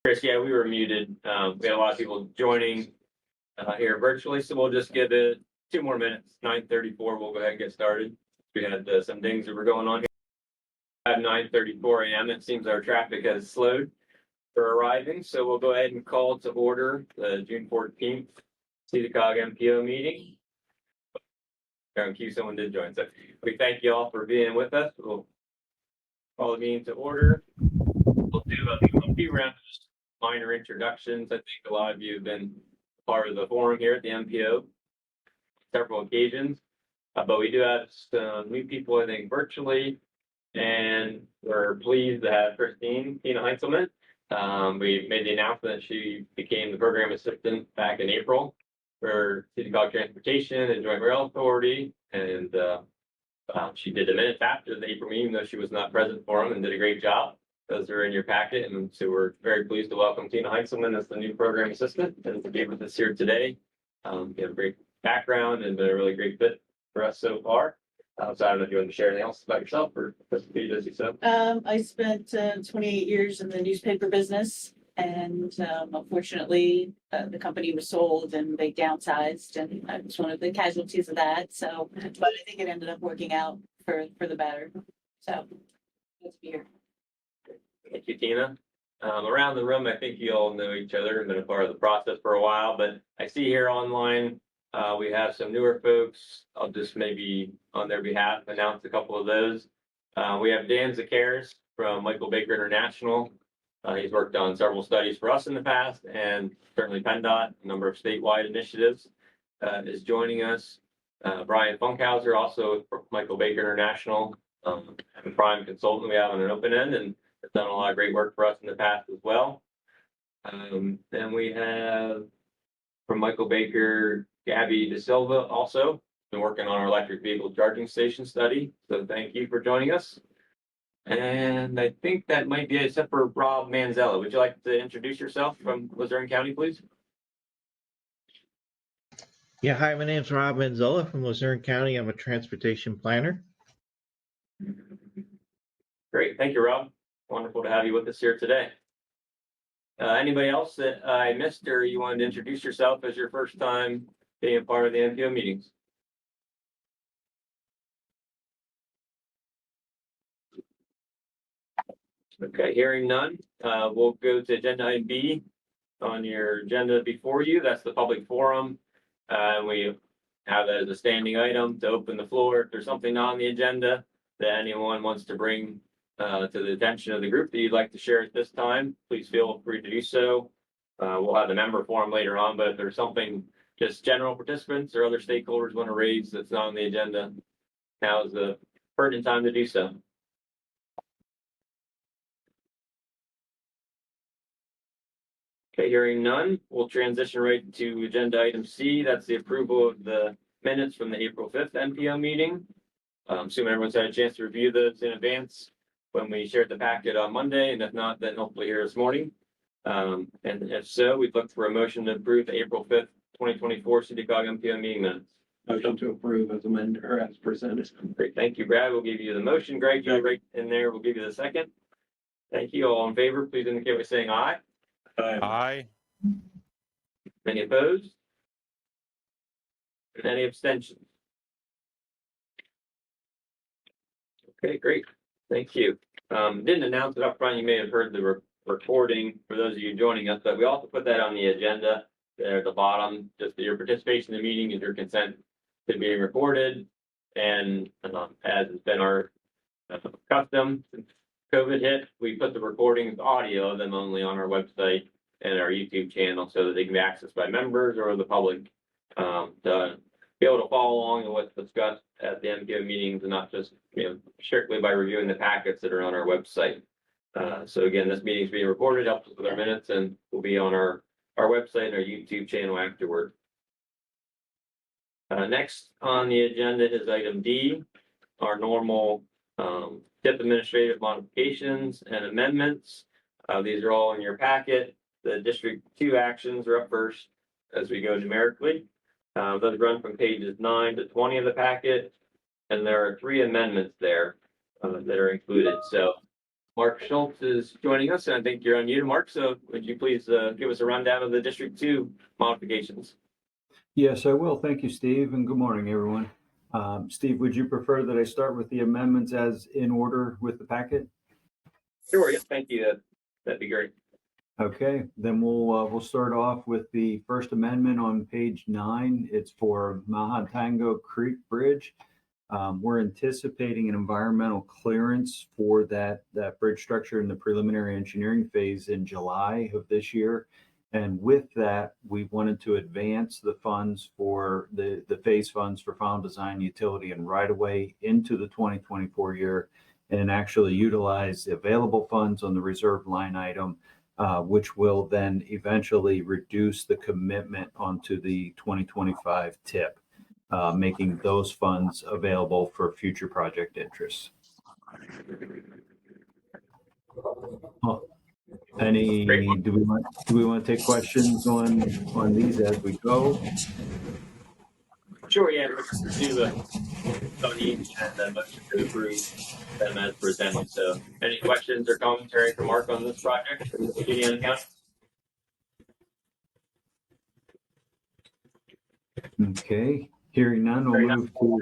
Chris, yeah, we were muted. We had a lot of people joining here virtually, so we'll just give it 2 more minutes. 9:34, we'll go ahead and get started. We had some things that were going on here. At 9:34 a.m., it seems our traffic has slowed for arriving, so we'll go ahead and call to order the June 14th SEDA COG MPO meeting. In case someone did join, so we thank you all for being with us. We'll call the meeting to order. We'll do a few rounds of minor introductions. I think a lot of you have been part of the forum here at the MPO several occasions, but we do have some new people, I think, virtually, and we're pleased to have Tina Heinzelman. We made the announcement that she became the program assistant back in April for SEDA COG Transportation and Joint Rail Authority, and she did the minutes after the April meeting, though she was not present for them, and did a great job. Those are in your packet, and so we're very pleased to welcome Tina Heinzelman as the new program assistant and to be with us here today. You have a great background and been a really great fit for us so far. So I don't know if you want to share anything else about yourself or just be busy. So I spent 28 years in the newspaper business, and unfortunately, the company was sold and they downsized, and I was one of the casualties of that. So, but I think it ended up working out for the better. So, good to be here. thank you, Tina. Around the room, I think you all know each other and been a part of the process for a while, but I see here online we have some newer folks. I'll just maybe on their behalf announce a couple of those. We have Dan Zakaris from Michael Baker International. He's worked on several studies for us in the past, and certainly PennDOT, a number of statewide initiatives, is joining us. Brian Funkhauser, also from Michael Baker International, a prime consultant we have on an open end, and has done a lot of great work for us in the past as well. Then we have from Michael Baker, Gabby De Silva, also been working on our electric vehicle charging station study. So thank you for joining us. And I think that might be it, except for Rob Manzella. Would you like to introduce yourself from Luzerne County, please? Yeah, hi, my name's Rob Manzella from Luzerne County. I'm a transportation planner. Great, thank you, Rob. Wonderful to have you with us here today. Anybody else that I missed or you wanted to introduce yourself as your first time being a part of the MPO meetings? Okay, hearing none, we'll go to agenda item B on your agenda before you. That's the public forum. We have that as a standing item to open the floor. If there's something on the agenda that anyone wants to bring to the attention of the group that you'd like to share at this time, please feel free to do so. We'll have the member forum later on, but if there's something just general participants or other stakeholders want to raise that's not on the agenda, now is the pertinent time to do so. Okay, hearing none, we'll transition right to agenda item C. That's the approval of the minutes from the April 5th MPO meeting. Assuming everyone's had a chance to review those in advance when we shared the packet on Monday, and if not, then hopefully here this morning. And if so, we'd look for a motion to approve the April 5th, 2024 SEDA COG MPO meeting minutes. Motion to approve as amended or as presented. Great, thank you, Brad. We'll give you the motion. Greg, you're right in there. We'll give you the second. Thank you. All in favor, please indicate by saying aye. Aye. Any opposed? And any abstentions? Okay, great. Thank you. Didn't announce it up front. You may have heard the recording for those of you joining us, but we also put that on the agenda there at the bottom. Just your participation in the meeting and your consent to being recorded. And as has been our custom since COVID hit, we put the recordings, audio of them only on our website and our YouTube channel so that they can be accessed by members or the public to be able to follow along with what's discussed at the MPO meetings and not just strictly by reviewing the packets that are on our website. So again, this meeting is being recorded, helps us with our minutes, and will be on our website and our YouTube channel afterward. Next on the agenda is item D, our normal TIP administrative modifications and amendments. These are all in your packet. The District 2 actions are up first as we go numerically. Those run from pages 9 to 20 of the packet, and there are 3 amendments there that are included. So Mark Schultz is joining us, and I think you're unmuted, Mark. So would you please give us a rundown of the District 2 modifications? Yes, I will. Thank you, Steve, and good morning, everyone. Steve, would you prefer that I start with the amendments as in order with the packet? Sure, yeah, thank you. That'd be great. Okay, then we'll start off with the first amendment on page 9. It's for Mahatango Creek Bridge. We're anticipating an environmental clearance for that bridge structure in the preliminary engineering phase in July of this year. And with that, we wanted to advance the funds for the phase funds for final design, utility, and right-of-way into the 2024 year, and actually utilize the available funds on the reserve line item, which will then eventually reduce the commitment onto the 2025 TIP, making those funds available for future project interests. Do we want to take questions on these as we go? Sure, yeah, let's do the on each and then motion to approve them as presented. So any questions or commentary from Mark on this project from Indiana County? Okay, hearing none, we'll move to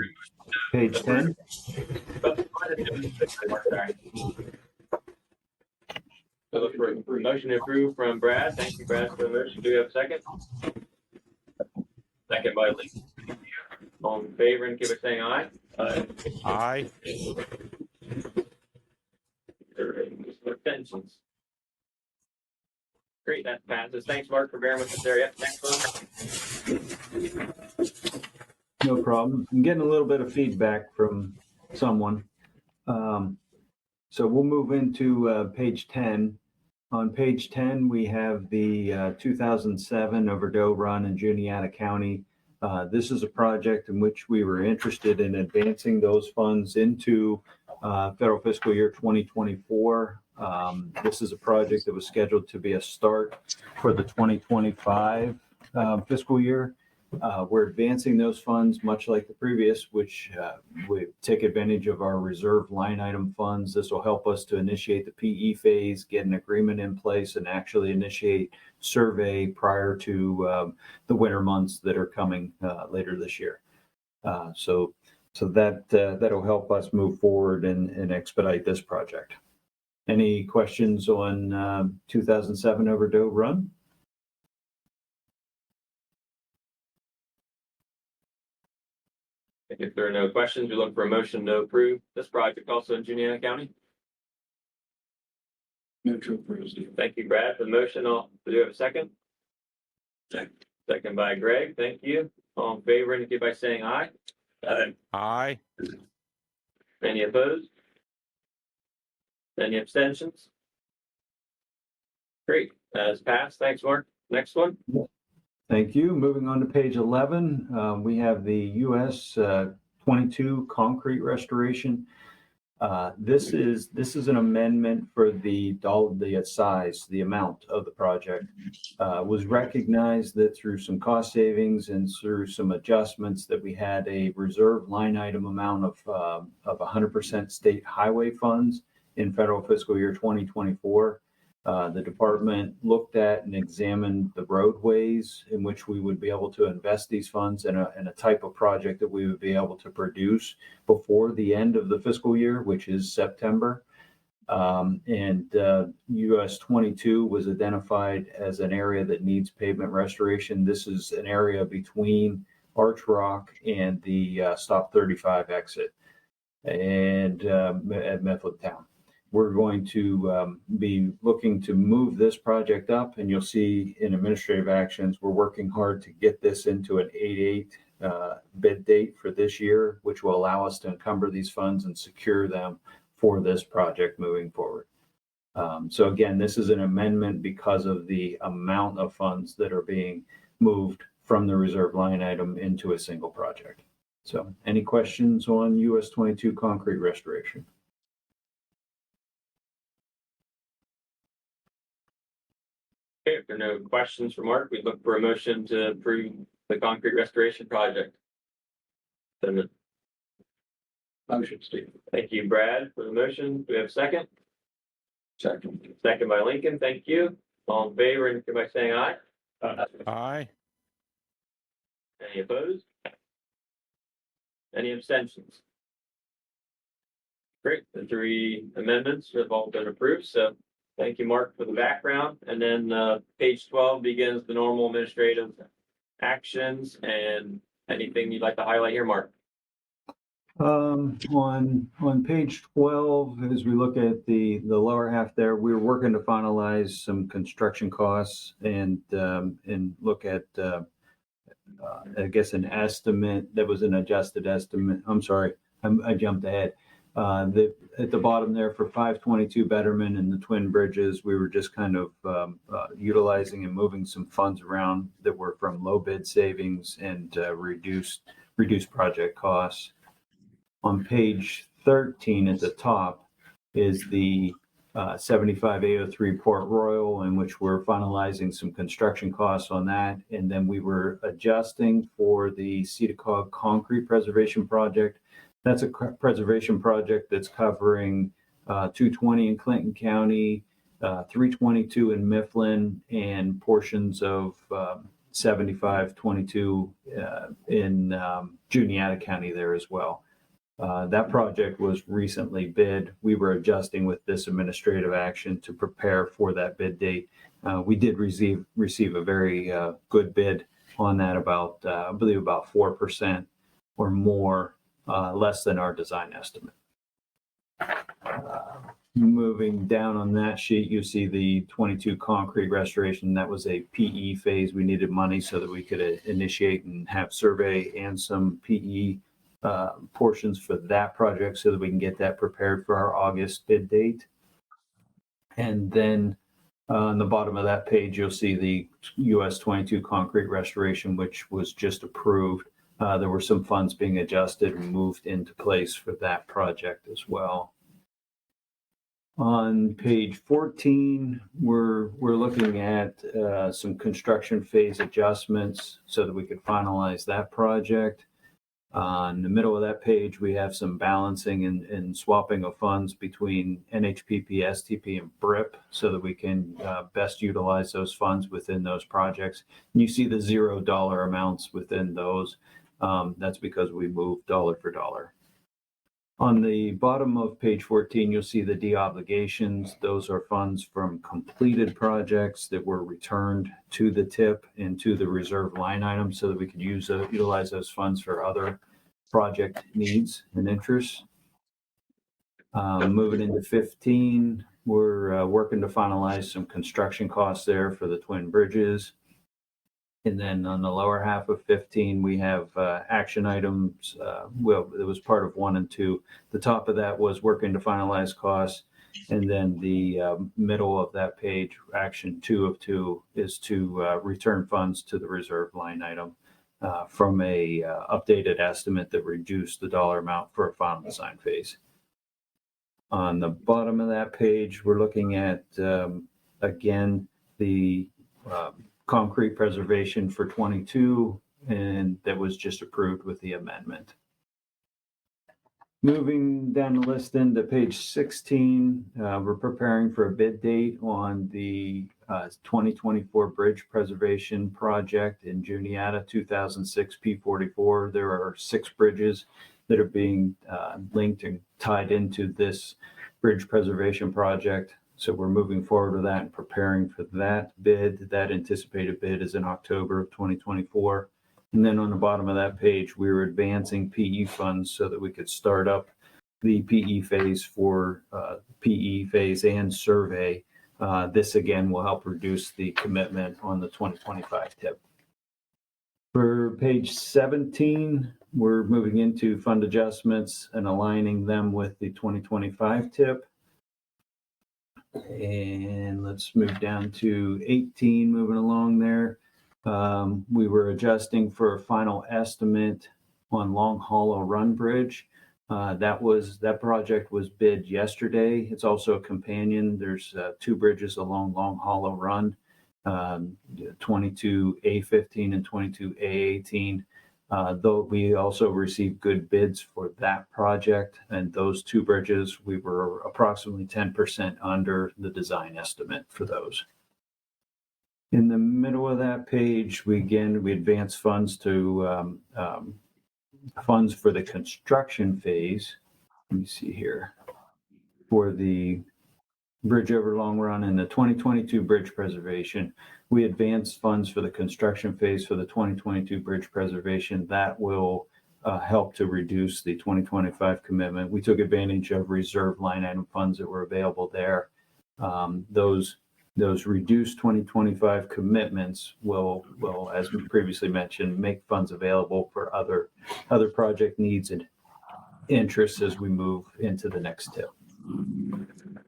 page 10. So look for a motion to approve from Brad. Thank you, Brad, for the motion. Do we have a second? Second by Lee. All in favor, and give it saying aye. Aye. Abstentions. Great, that passes. Thanks, Mark, for bearing with us there. Yep, next one. No problem. I'm getting a little bit of feedback from someone. So we'll move into page 10. On page 10, we have the 2007 Overdoe Run in Juniata County. This is a project in which we were interested in advancing those funds into federal fiscal year 2024. This is a project that was scheduled to be a start for the 2025 fiscal year. We're advancing those funds much like the previous, which we take advantage of our reserve line item funds. This will help us to initiate the PE phase, get an agreement in place, and actually initiate survey prior to the winter months that are coming later this year. So that'll help us move forward and expedite this project. Any questions on 2007 Overdoe Run? If there are no questions, we look for a motion to approve this project also in Juniata County. Move to approve, Steve. Thank you, Brad, for the motion. Do we have a second? Second. Second by Greg. Thank you. All in favor, indicate by saying aye. Aye. Any opposed? Any abstentions? Great, that's passed. Thanks, Mark. Next one. Thank you. Moving on to page 11, we have the US 22 concrete restoration. This is an amendment for the size, the amount of the project. Was recognized that through some cost savings and through some adjustments that we had a reserve line item amount of 100% state highway funds in federal fiscal year 2024. The department looked at and examined the roadways in which we would be able to invest these funds in a type of project that we would be able to produce before the end of the fiscal year, which is September. US 22 was identified as an area that needs pavement restoration. This is an area between Arch Rock and the Stop 35 exit and at Mifflintown. We're going to be looking to move this project up, and you'll see in administrative actions, we're working hard to get this into an 8/8 bid date for this year, which will allow us to encumber these funds and secure them for this project moving forward. So again, this is an amendment because of the amount of funds that are being moved from the reserve line item into a single project. So any questions on US 22 concrete restoration? Okay, if there are no questions for Mark, we look for a motion to approve the concrete restoration project. Motion, Steve. Thank you, Brad, for the motion. Do we have a second? Second. Second by Lincoln, thank you. All in favor, indicate by saying aye. Aye. Any opposed? Any abstentions? Great, the three amendments have all been approved, so thank you, Mark, for the background. And then page 12 begins the normal administrative actions, and anything you'd like to highlight here, Mark? On page 12, as we look at the lower half there, we're working to finalize some construction costs and look at I guess an estimate that was an adjusted estimate. I'm sorry, I jumped ahead. At the bottom there for 522 Betterman and the Twin Bridges, we were just kind of utilizing and moving some funds around that were from low bid savings and reduced project costs. On page 13 at the top is the 75803 Port Royal, in which we're finalizing some construction costs on that. And then we were adjusting for the SEDA COG concrete preservation project. That's a preservation project that's covering 220 in Clinton County, 322 in Mifflin, and portions of 7522 in Juniata County there as well. That project was recently bid. We were adjusting with this administrative action to prepare for that bid date. We did receive a very good bid on that, about I believe about 4% or more less than our design estimate. Moving down on that sheet, you see the 22 concrete restoration. That was a PE phase. We needed money so that we could initiate and have survey and some PE portions for that project so that we can get that prepared for our August bid date. And then on the bottom of that page, you'll see the US 22 concrete restoration, which was just approved. There were some funds being adjusted and moved into place for that project as well. On page 14, we're looking at some construction phase adjustments so that we could finalize that project. In the middle of that page, we have some balancing and swapping of funds between NHPP, STP, and BRIP so that we can best utilize those funds within those projects. And you see the $0 amounts within those. That's because we moved dollar for dollar. On the bottom of page 14, you'll see the de-obligations. Those are funds from completed projects that were returned to the TIP and to the reserve line item so that we could utilize those funds for other project needs and interests. Moving into 15, we're working to finalize some construction costs there for the Twin Bridges. And then on the lower half of 15, we have action items. Well, it was part of 1 and 2. The top of that was working to finalize costs. And then the middle of that page, action 2 of 2, is to return funds to the reserve line item from a updated estimate that reduced the dollar amount for a final design phase. On the bottom of that page, we're looking at, again, the concrete preservation for 22, and that was just approved with the amendment. Moving down the list into page 16, we're preparing for a bid date on the 2024 bridge preservation project in Juniata 2006 P44. There are 6 bridges that are being linked and tied into this bridge preservation project. So we're moving forward with that and preparing for that bid. That anticipated bid is in October of 2024. And then on the bottom of that page, we were advancing PE funds so that we could start up the PE phase for PE phase and survey. This again will help reduce the commitment on the 2025 TIP. For page 17, we're moving into fund adjustments and aligning them with the 2025 TIP. And let's move down to 18, moving along there. We were adjusting for a final estimate on Long Hollow Run Bridge. That project was bid yesterday. It's also a companion. There's 2 bridges along Long Hollow Run, 22A15 and 22A18. Though we also received good bids for that project, and those two bridges, we were approximately 10% under the design estimate for those. In the middle of that page, we advanced funds to funds for the construction phase. Let me see here. For the bridge over Long Run and the 2022 bridge preservation, we advanced funds for the construction phase for the 2022 bridge preservation. That will help to reduce the 2025 commitment. We took advantage of reserve line item funds that were available there. Those reduced 2025 commitments will, as we previously mentioned, make funds available for other project needs and interests as we move into the next tip.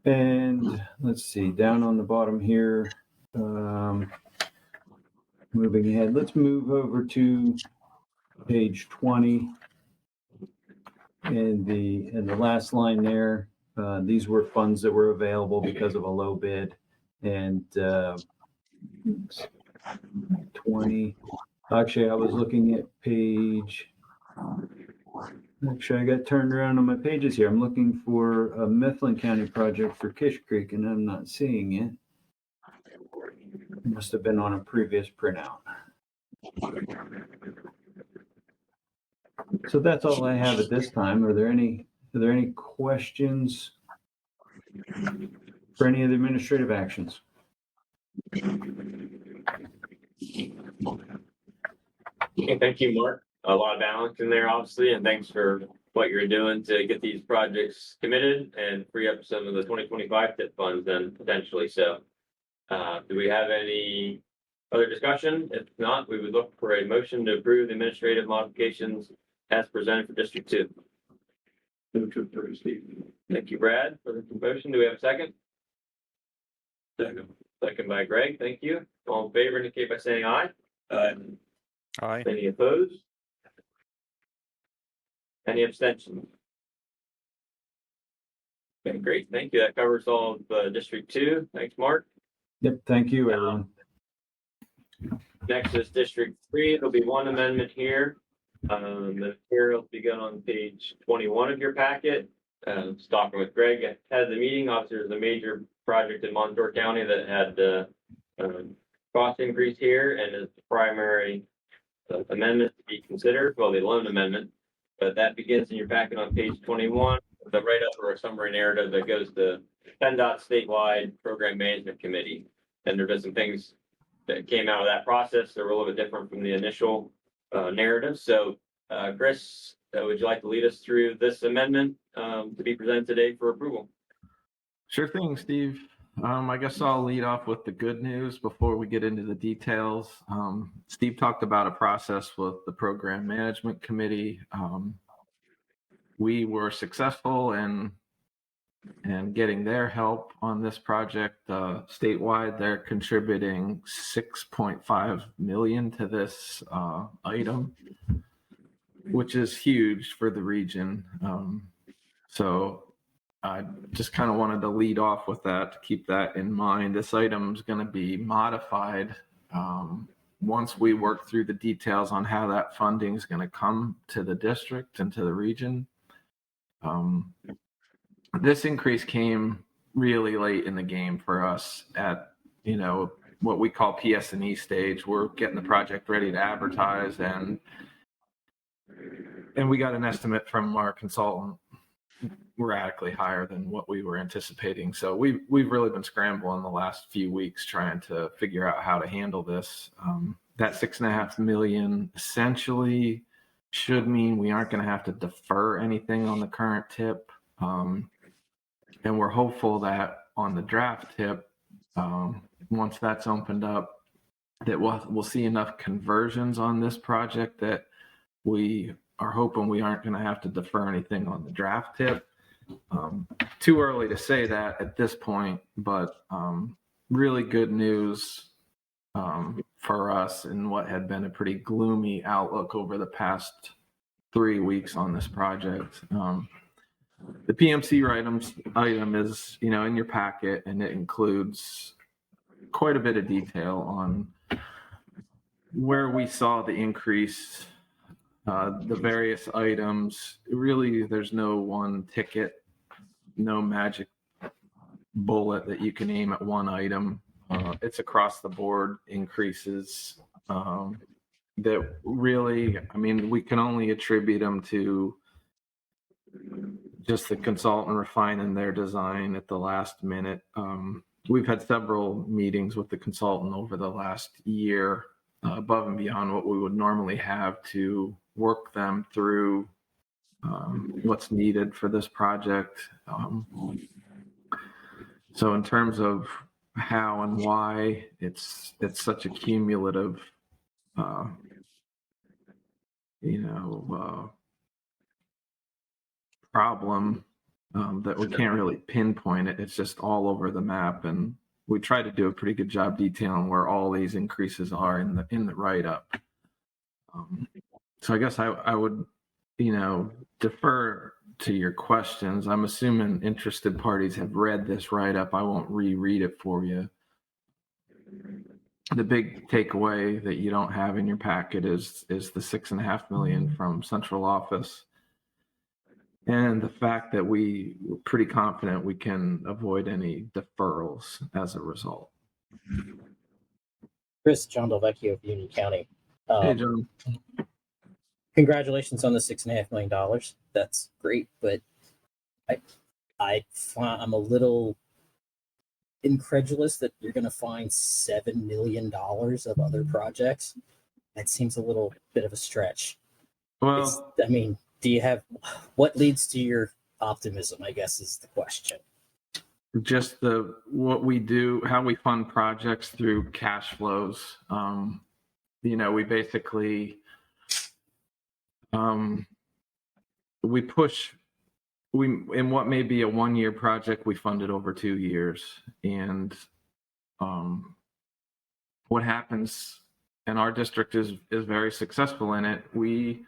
And let's see, down on the bottom here, moving ahead, let's move over to page 20. And the last line there, these were funds that were available because of a low bid. And 20, actually, I was looking at page, actually, I got turned around on my pages here. I'm looking for a Mifflin County project for Kish Creek, and I'm not seeing it. It must have been on a previous printout. So that's all I have at this time. Are there any questions for any of the administrative actions? Okay, thank you, Mark. A lot of balance in there, obviously, and thanks for what you're doing to get these projects committed and free up some of the 2025 tip funds then potentially. So do we have any other discussion? If not, we would look for a motion to approve the administrative modifications as presented for District 2. Move to approve, Steve. Thank you, Brad, for the motion. Do we have a second? Second. Second by Greg. Thank you. All in favor indicate by saying aye. Aye. Any opposed? Any abstentions? Okay, great. Thank you. That covers all of District 2. Thanks, Mark. Yep, thank you, everyone. Next is District 3. There'll be one amendment here. The materials begin on page 21 of your packet. Just talking with Greg ahead of the meeting. Obviously, there's a major project in Montour County that had cost increase here and is the primary amendment to be considered. Well, the loan amendment, but that begins in your packet on page 21. The write-up or a summary narrative that goes to PennDOT statewide program management committee. And there have been some things that came out of that process that were a little bit different from the initial narrative. So, Chris, would you like to lead us through this amendment to be presented today for approval? Sure thing, Steve. I guess I'll lead off with the good news before we get into the details. Steve talked about a process with the program management committee. We were successful in getting their help on this project statewide. They're contributing $6.5 million to this item, which is huge for the region. So I just kind of wanted to lead off with that to keep that in mind. This item is going to be modified once we work through the details on how that funding is going to come to the district and to the region. This increase came really late in the game for us at, what we call PS&E stage. We're getting the project ready to advertise, and we got an estimate from our consultant radically higher than what we were anticipating. So we've really been scrambling the last few weeks trying to figure out how to handle this. That $6.5 million essentially should mean we aren't going to have to defer anything on the current tip. And we're hopeful that on the draft tip, once that's opened up, that we'll see enough conversions on this project that we are hoping we aren't going to have to defer anything on the draft tip. Too early to say that at this point, but really good news for us in what had been a pretty gloomy outlook over the past 3 weeks on this project. The PMC item is, in your packet, and it includes quite a bit of detail on where we saw the increase The various items, really, there's no one ticket, no magic bullet that you can aim at one item. It's across the board increases that really, I mean, we can only attribute them to just the consultant refining their design at the last minute. We've had several meetings with the consultant over the last year, above and beyond what we would normally have to work them through what's needed for this project. So in terms of how and why, it's such a cumulative, problem that we can't really pinpoint it. It's just all over the map, and we try to do a pretty good job detailing where all these increases are in the write-up. So I guess I would, defer to your questions. I'm assuming interested parties have read this write-up. I won't reread it for you. The big takeaway that you don't have in your packet is the $6.5 million from central office, and the fact that we're pretty confident we can avoid any deferrals as a result. Chris, John Delvecchio of Union County. Hey, John. Congratulations on the $6.5 million. That's great, but I'm a little incredulous that you're going to find $7 million of other projects. That seems a little bit of a stretch. Well, Do you have what leads to your optimism? I guess is the question. just what we do, how we fund projects through cash flows. We basically in what may be a 1-year project, we fund it over 2 years. And what happens, and our district is very successful in it, we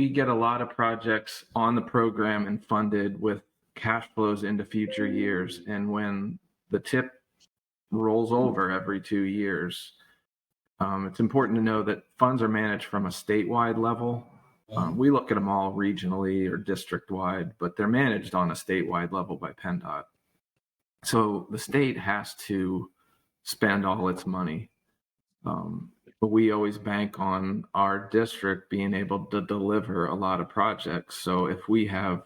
get a lot of projects on the program and funded with cash flows into future years. And when the tip rolls over every 2 years, it's important to know that funds are managed from a statewide level. We look at them all regionally or district-wide, but they're managed on a statewide level by PennDOT. So the state has to spend all its money. But we always bank on our district being able to deliver a lot of projects. So if we have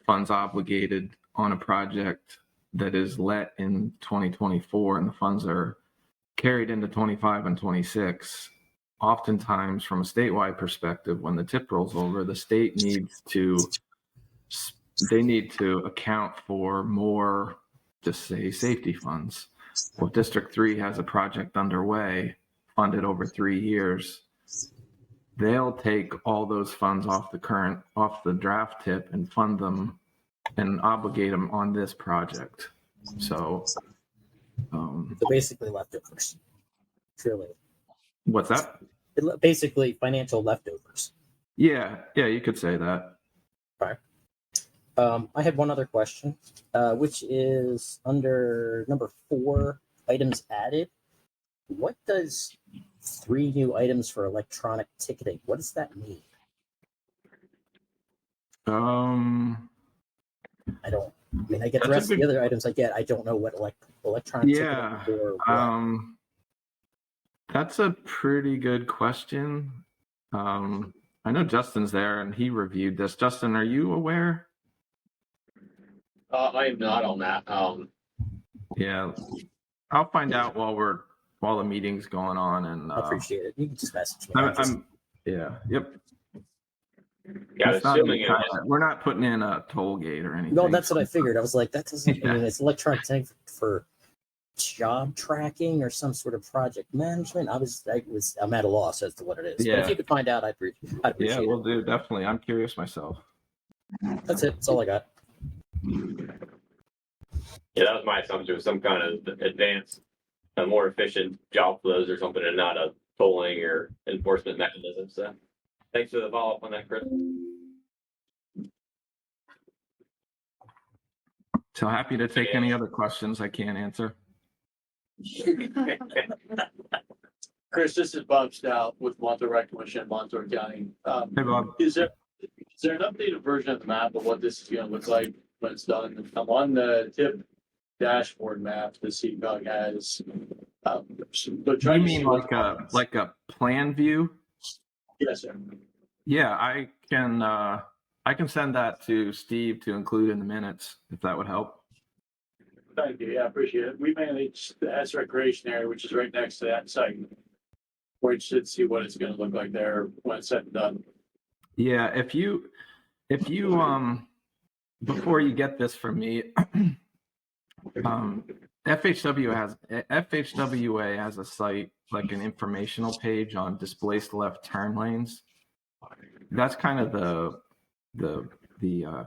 funds obligated on a project that is let in 2024 and the funds are carried into 25 and 26, oftentimes from a statewide perspective, when the tip rolls over, the state needs to account for more, just say, safety funds. Well, District 3 has a project underway, funded over 3 years. They'll take all those funds off the draft tip and fund them and obligate them on this project. So basically leftovers. Truly. What's that? Basically financial leftovers. Yeah, you could say that. Okay. I had one other question, which is under number 4, items added. What does 3 new items for electronic ticketing? What does that mean? I get the rest of the other items I get. I don't know what electronic ticketing or what. That's a pretty good question. I know Justin's there and he reviewed this. Justin, are you aware? I am not on that. Yeah, I'll find out while the meeting's going on, and I appreciate it. You can just message me. Yep. Yeah, assuming We're not putting in a toll gate or anything. No, that's what I figured. I was like, that doesn't Yeah. mean it's electronic ticketing for job tracking or some sort of project management. I'm at a loss as to what it is. Yeah. But if you could find out, I'd appreciate Yeah, it. we'll do, definitely. I'm curious myself. That's it. That's all I got. Yeah, that was my assumption, some kind of advanced, more efficient job flows or something, and not a tolling or enforcement mechanism. So thanks for the follow-up on that, Chris. So happy to take any other questions I can't answer. Chris, this is Bob Stout with Montauk Rec Commission, Montauk County. Hey, Bob. Is there an updated version of the map of what this is gonna look like when it's done? I'm on the tip dashboard map the CCOG has. But Do trying you to see mean what- like a plan view? Yes, sir. Yeah, I can send that to Steve to include in the minutes if that would help. Thank you. Yeah, I appreciate it. We manage the S recreation area, which is right next to that site. We should see what it's gonna look like there when it's said and done. Yeah, if you before you get this from me, FHWA has a site like an informational page on displaced left turn lanes. That's kind of the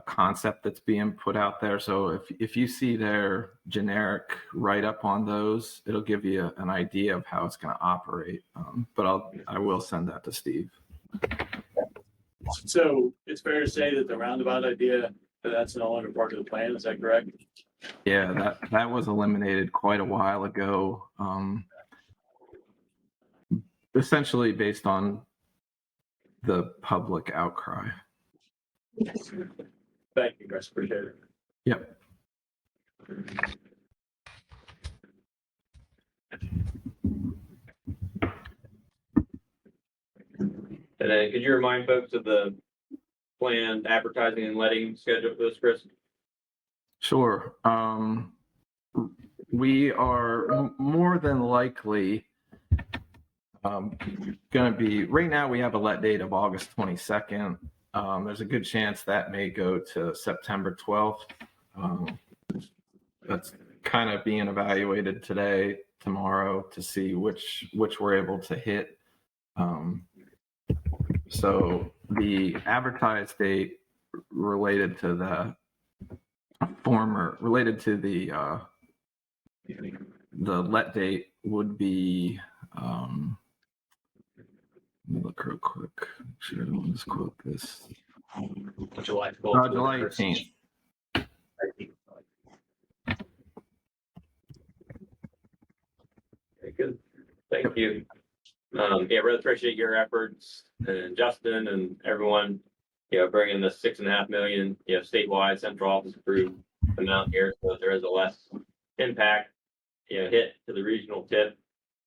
concept that's being put out there. So if you see their generic write up on those, it'll give you an idea of how it's going to operate. But I will send that to Steve. So it's fair to say that the roundabout idea, that's no longer part of the plan. Is that correct? Yeah, that was eliminated quite a while ago. Essentially based on the public outcry. Thank you, Chris. Appreciate it. Yep. And then could you remind folks of the planned advertising and letting schedule for this, Chris? Sure. We are more than likely going to be, right now we have a let date of August 22nd. There's a good chance that may go to September 12th. That's kind of being evaluated today, tomorrow, to see which we're able to hit. So the advertised date related to the let date would be, let me look real quick. Make sure I don't misquote this. July July 18th. Very good. Thank you. Yeah, really appreciate your efforts and Justin and everyone, bringing the 6.5 million, statewide central office approved amount here. So there is a less impact, hit to the regional tip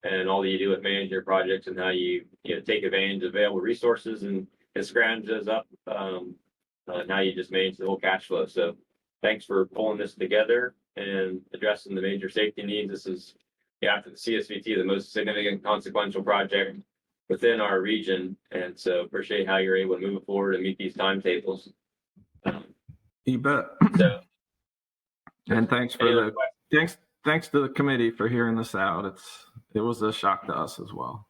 and all that you do with manage your projects and how you, take advantage of available resources and scrounge those up. Now you just manage the whole cash flow. So thanks for pulling this together and addressing the major safety needs. This is, after the CSVT, the most significant consequential project within our region. And so appreciate how you're able to move forward and meet these timetables. You bet. So, And thanks any for other thanks to the committee for hearing this out. It was a shock to us as well.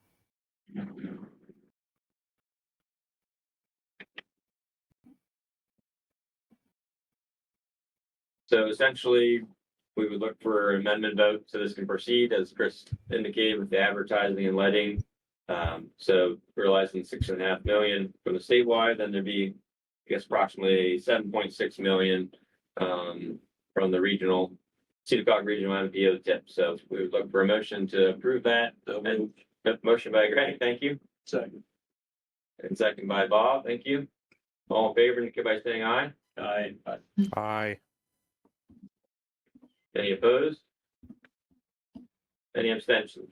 So essentially, we would look for an amendment vote so this can proceed, as Chris indicated, with the advertising and letting. So realizing 6.5 million from the statewide, then there'd be, I guess, approximately 7.6 million from the regional, SEDA COG regional MPO tip. So we would look for a motion to approve that. And motion by Greg, thank you. Second. And second by Bob, thank you. All in favor, indicate by saying aye. Aye. Aye. Any opposed? Any abstentions?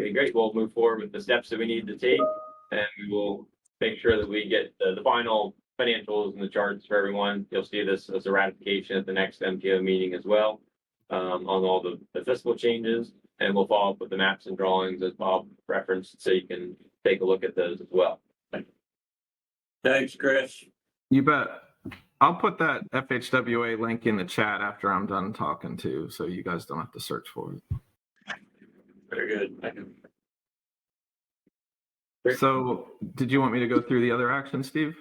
Okay, great. We'll move forward with the steps that we need to take, and we will make sure that we get the final financials and the charts for everyone. You'll see this as a ratification at the next MPO meeting as well, on all the fiscal changes, and we'll follow up with the maps and drawings as Bob referenced, so you can take a look at those as well. Thanks, Chris. You bet. I'll put that FHWA link in the chat after I'm done talking too, so you guys don't have to search for it. Very good. Thank you. Great. So did you want me to go through the other actions, Steve?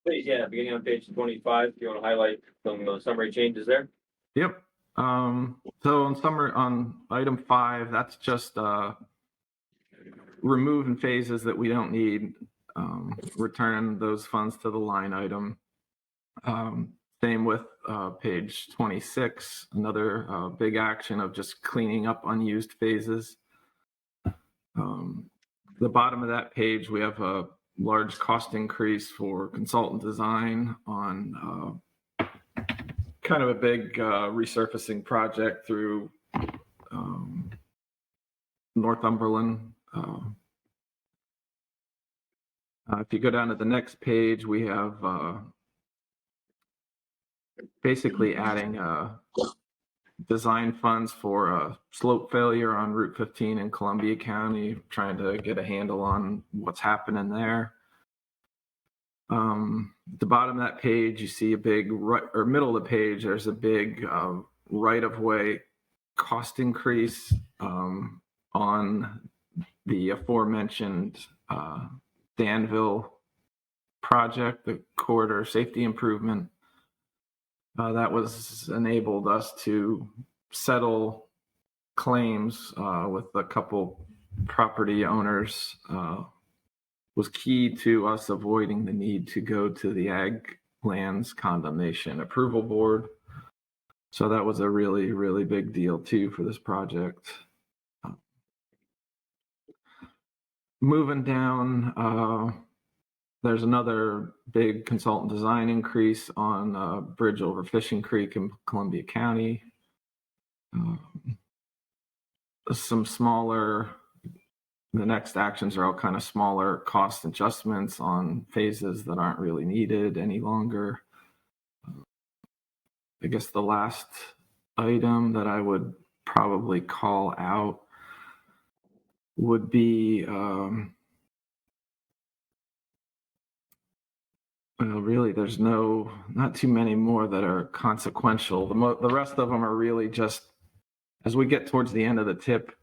Please, yeah, beginning on page 25, if you want to highlight some summary changes there. Yep. So on item 5, that's just removing phases that we don't need, return those funds to the line item. Same with page 26, another big action of just cleaning up unused phases. The bottom of that page, we have a large cost increase for consultant design on kind of a big resurfacing project through Northumberland. If you go down to the next page, we have basically adding design funds for slope failure on Route 15 in Columbia County, trying to get a handle on what's happening there. The bottom of that page, you see a big middle of the page, there's a big right-of-way cost increase on the aforementioned Danville project, the corridor safety improvement. That was enabled us to settle claims with a couple property owners, was key to us avoiding the need to go to the Ag Lands Condemnation Approval Board. So that was a really, really big deal too for this project. Moving down, there's another big consultant design increase on a bridge over Fishing Creek in Columbia County. Some smaller, the next actions are all kind of smaller cost adjustments on phases that aren't really needed any longer. I guess the last item that I would probably call out would be well, really, there's not too many more that are consequential. The rest of them are really just, as we get towards the end of the tip,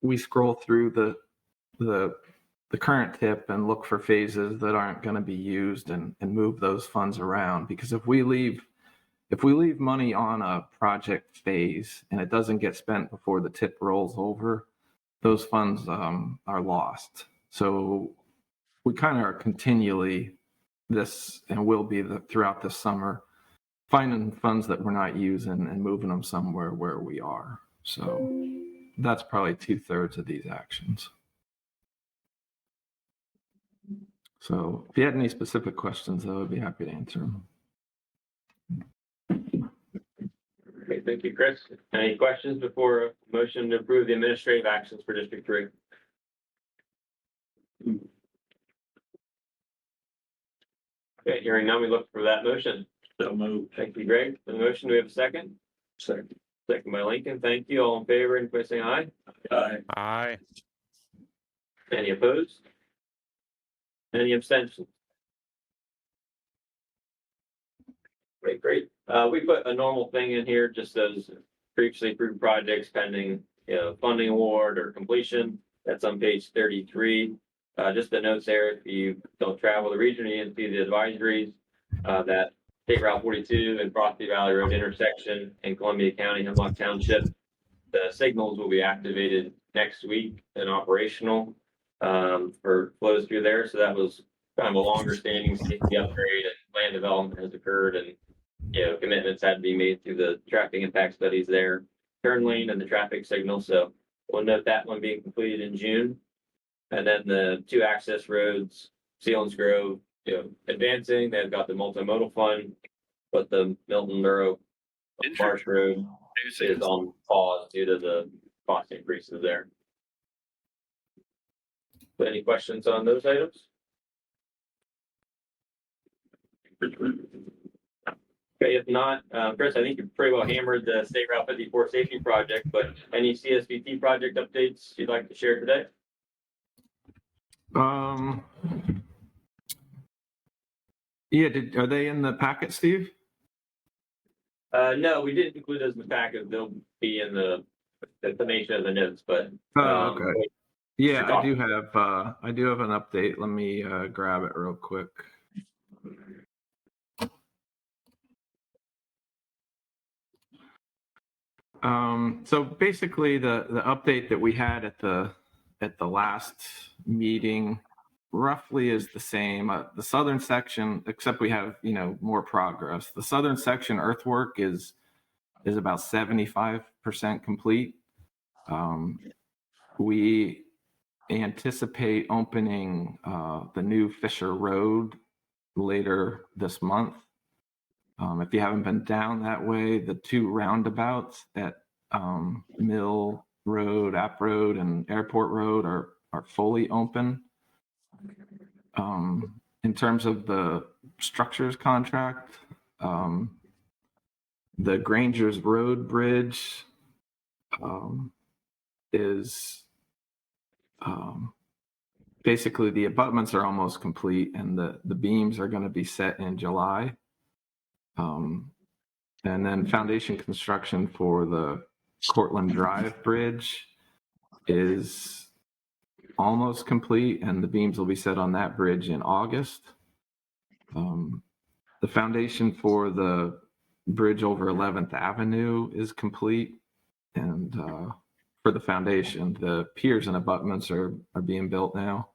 we scroll through the current tip and look for phases that aren't going to be used and move those funds around. Because if we leave money on a project phase and it doesn't get spent before the tip rolls over, those funds are lost. So we kind of are continually this, and will be throughout this summer, finding funds that we're not using and moving them somewhere where we are. So that's probably 2/3 of these actions. So if you had any specific questions, I would be happy to answer them. Okay, thank you, Chris. Any questions before a motion to approve the administrative actions for District 3? Okay, hearing none, we look for that motion. So moved. Thank you, Greg. The motion, do we have a second? Second. Second by Lincoln. Thank you. All in favor, and by saying aye. Aye. Aye. Any opposed? Any abstentions? Great. We put a normal thing in here, just as previously approved projects pending, funding award or completion. That's on page 33. Just the notes there, if you don't travel the region, you can see the advisories, that State Route 42 and Frosty Valley Road intersection in Columbia County, Hemlock Township. The signals will be activated next week and operational for flows through there. So that was kind of a longer standing safety upgrade, and land development has occurred, and commitments had to be made through the traffic impact studies there, turn lane and the traffic signal. So we'll note that one being completed in June. And then the 2 access roads, Sealands Grove, advancing. They've got the multimodal fund, but the Milton Borough Marsh Road is on pause due to the cost increases there. So any questions on those items? Okay, if not, Chris, I think you pretty well hammered the State Route 54 safety project, but any CSVT project updates you'd like to share today? Yeah, are they in the packet, Steve? No, we didn't include those in the packet. They'll be in the information of the notes, but. Okay. Yeah, I do have an update. Let me grab it real quick. So basically the update that we had at the last meeting roughly is the same. The southern section, except we have, more progress. The southern section earthwork is about 75% complete. We anticipate opening the new Fisher Road later this month. If you haven't been down that way, the two roundabouts at Mill Road, App Road, and Airport Road are fully open. In terms of the structures contract, the Granger's Road Bridge is basically the abutments are almost complete, and the beams are going to be set in July. And then foundation construction for the Cortland Drive Bridge is almost complete, and the beams will be set on that bridge in August. The foundation for the bridge over 11th Avenue is complete, and for the foundation, the piers and abutments are being built now.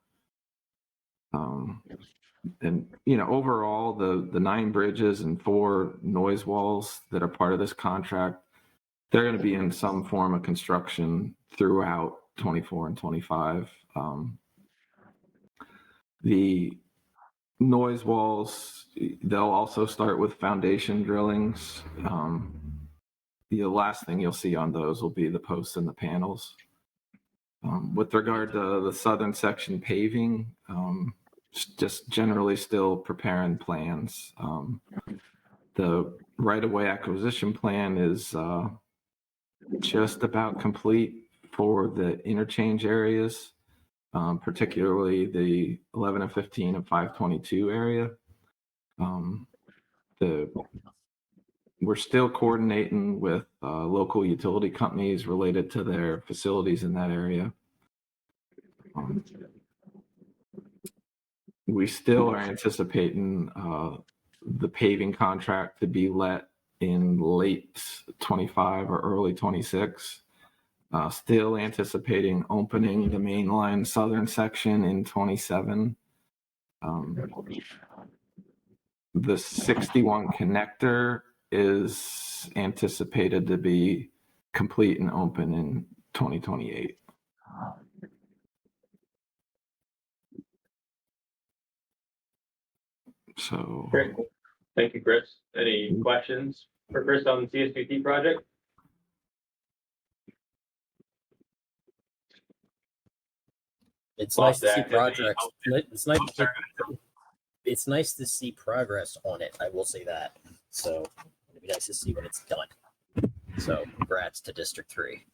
And overall, the 9 bridges and 4 noise walls that are part of this contract, they're going to be in some form of construction throughout 24 and 25. The noise walls, they'll also start with foundation drillings. The last thing you'll see on those will be the posts and the panels. With regard to the southern section paving, just generally still preparing plans. The right-of-way acquisition plan is just about complete for the interchange areas, particularly the 11 and 15 and 522 area. We're still coordinating with local utility companies related to their facilities in that area. We still are anticipating the paving contract to be let in late 25 or early 26. Still anticipating opening the mainline southern section in 27. The 61 connector is anticipated to be complete and open in 2028. So Great. Thank you, Chris. Any questions for Chris on the CSPT project? It's Lots nice to of see activity. progress. It's nice to see progress on it. I will say that. So it'd be nice to see when it's done. So congrats to District 3.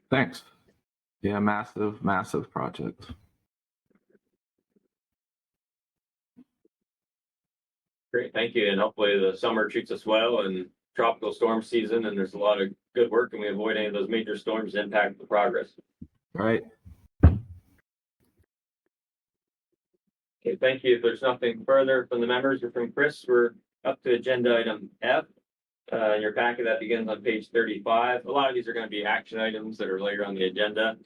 thanks. Yeah, massive project. Great, thank you. And hopefully the summer treats us well and tropical storm season, and there's a lot of good work, and we avoid any of those major storms that impact the progress. Right. Okay, thank you. If there's nothing further from the members or from Chris, we're up to agenda item F. In your packet, that begins on page 35. A lot of these are going to be action items that are later on the agenda.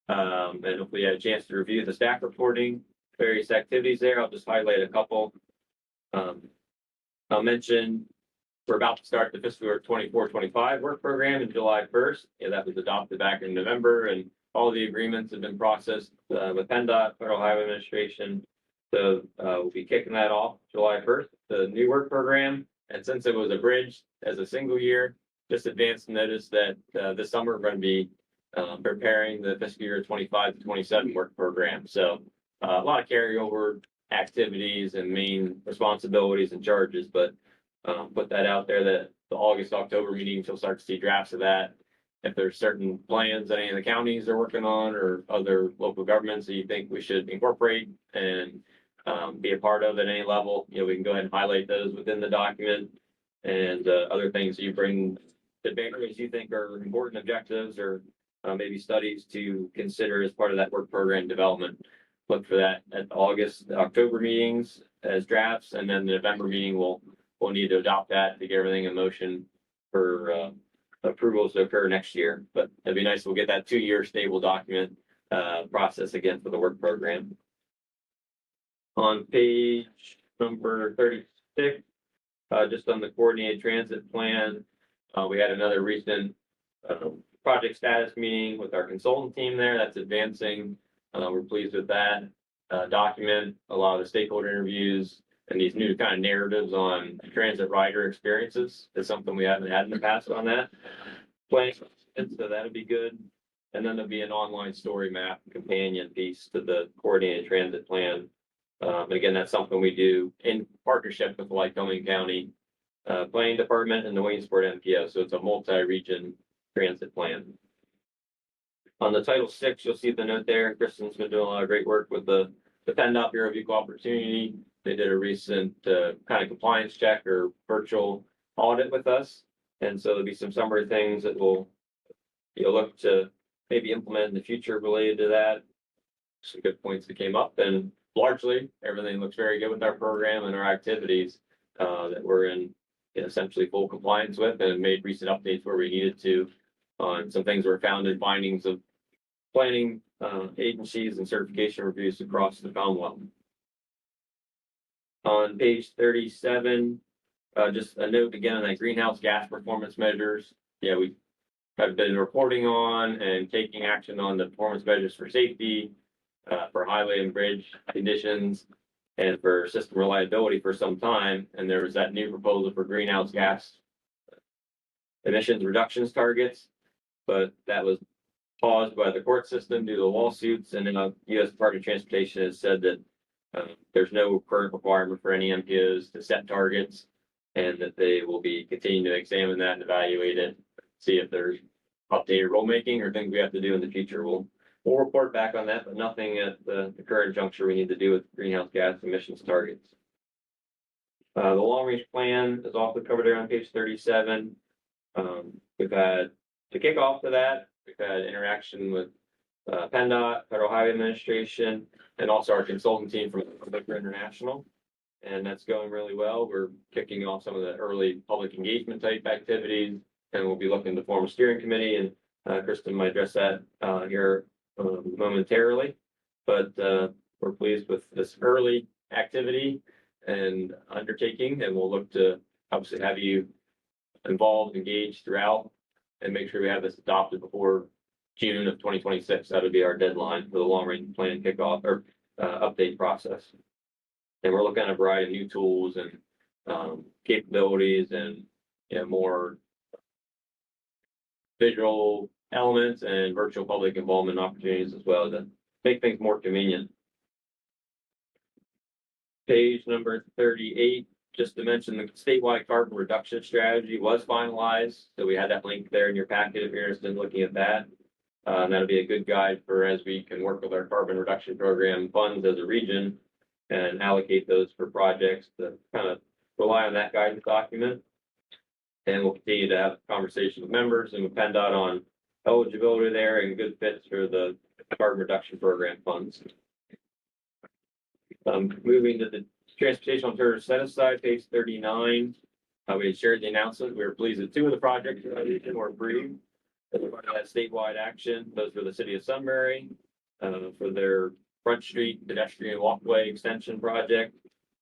And hopefully you had a chance to review the staff reporting, various activities there. I'll just highlight a couple. I'll mention we're about to start the fiscal year 24-25 work program in July 1st. Yeah, that was adopted back in November, and all the agreements have been processed with PennDOT, Federal Highway Administration. So we'll be kicking that off July 1st, the new work program. And since it was a bridge as a single year, just advance notice that this summer we're going to be preparing the fiscal year 25-27 work program. So a lot of carryover activities and main responsibilities and charges, but put that out there that the August-October meetings, you'll start to see drafts of that. If there's certain plans that any of the counties are working on or other local governments that you think we should incorporate and be a part of at any level, we can go ahead and highlight those within the document, and other things that you bring to bear as you think are important objectives or maybe studies to consider as part of that work program development. Look for that at October meetings as drafts, and then the November meeting we'll need to adopt that to get everything in motion for approvals to occur next year. But it'd be nice if we'll get that 2-year stable document process again for the work program. On page number 36, just on the coordinated transit plan, we had another recent project status meeting with our consultant team there. That's advancing. We're pleased with that. Document a lot of the stakeholder interviews and these new kind of narratives on transit rider experiences is something we haven't had in the past on that plan. So that'll be good. And then there'll be an online story map companion piece to the coordinated transit plan. Again, that's something we do in partnership with the Lycoming County Planning Department and the Williamsport MPO. So it's a multi-region transit plan. On the Title VI, you'll see the note there. Kristen's been doing a lot of great work with the PennDOT Bureau of Equal Opportunity. They did a recent kind of compliance check or virtual audit with us. And so there'll be some summary things that we'll look to maybe implement in the future related to that. Some good points that came up, and largely everything looks very good with our program and our activities that we're in essentially full compliance with, and made recent updates where we needed to on some things were found in findings of planning agencies and certification reviews across the Commonwealth. On page 37, just a note again on that greenhouse gas performance measures. Yeah, we have been reporting on and taking action on the performance measures for safety, for highway and bridge conditions, and for system reliability for some time. And there was that new proposal for greenhouse gas emissions reductions targets, but that was paused by the court system due to lawsuits. And then the U.S. Department of Transportation has said that there's no current requirement for any MPOs to set targets, and that they will be continuing to examine that and evaluate it, see if there's updated rulemaking or things we have to do in the future. We'll report back on that, but nothing at the current juncture we need to do with greenhouse gas emissions targets. The long range plan is also covered there on page 37. We've had to kick off to that. We've had interaction with PennDOT, Federal Highway Administration, and also our consultant team from Liquor International. And that's going really well. We're kicking off some of the early public engagement type activities, and we'll be looking to form a steering committee. And Kristen might address that here momentarily. But we're pleased with this early activity and undertaking, and we'll look to obviously have you involved, engaged throughout, and make sure we have this adopted before June of 2026. That would be our deadline for the long range plan kickoff or update process. And we're looking at a variety of new tools and capabilities and more visual elements and virtual public involvement opportunities as well to make things more convenient. Page number 38, just to mention the statewide carbon reduction strategy was finalized. So we had that link there in your packet if you're interested in looking at that. That'll be a good guide for as we can work with our carbon reduction program funds as a region and allocate those for projects to kind of rely on that guidance document. And we'll continue to have conversations with members and with PennDOT on eligibility there and good fits for the carbon reduction program funds. Moving to the transportation alternative set aside, page 39. We had shared the announcement. We were pleased that two of the projects were approved as part of that statewide action. Those were the city of Sunbury for their Front Street pedestrian walkway extension project,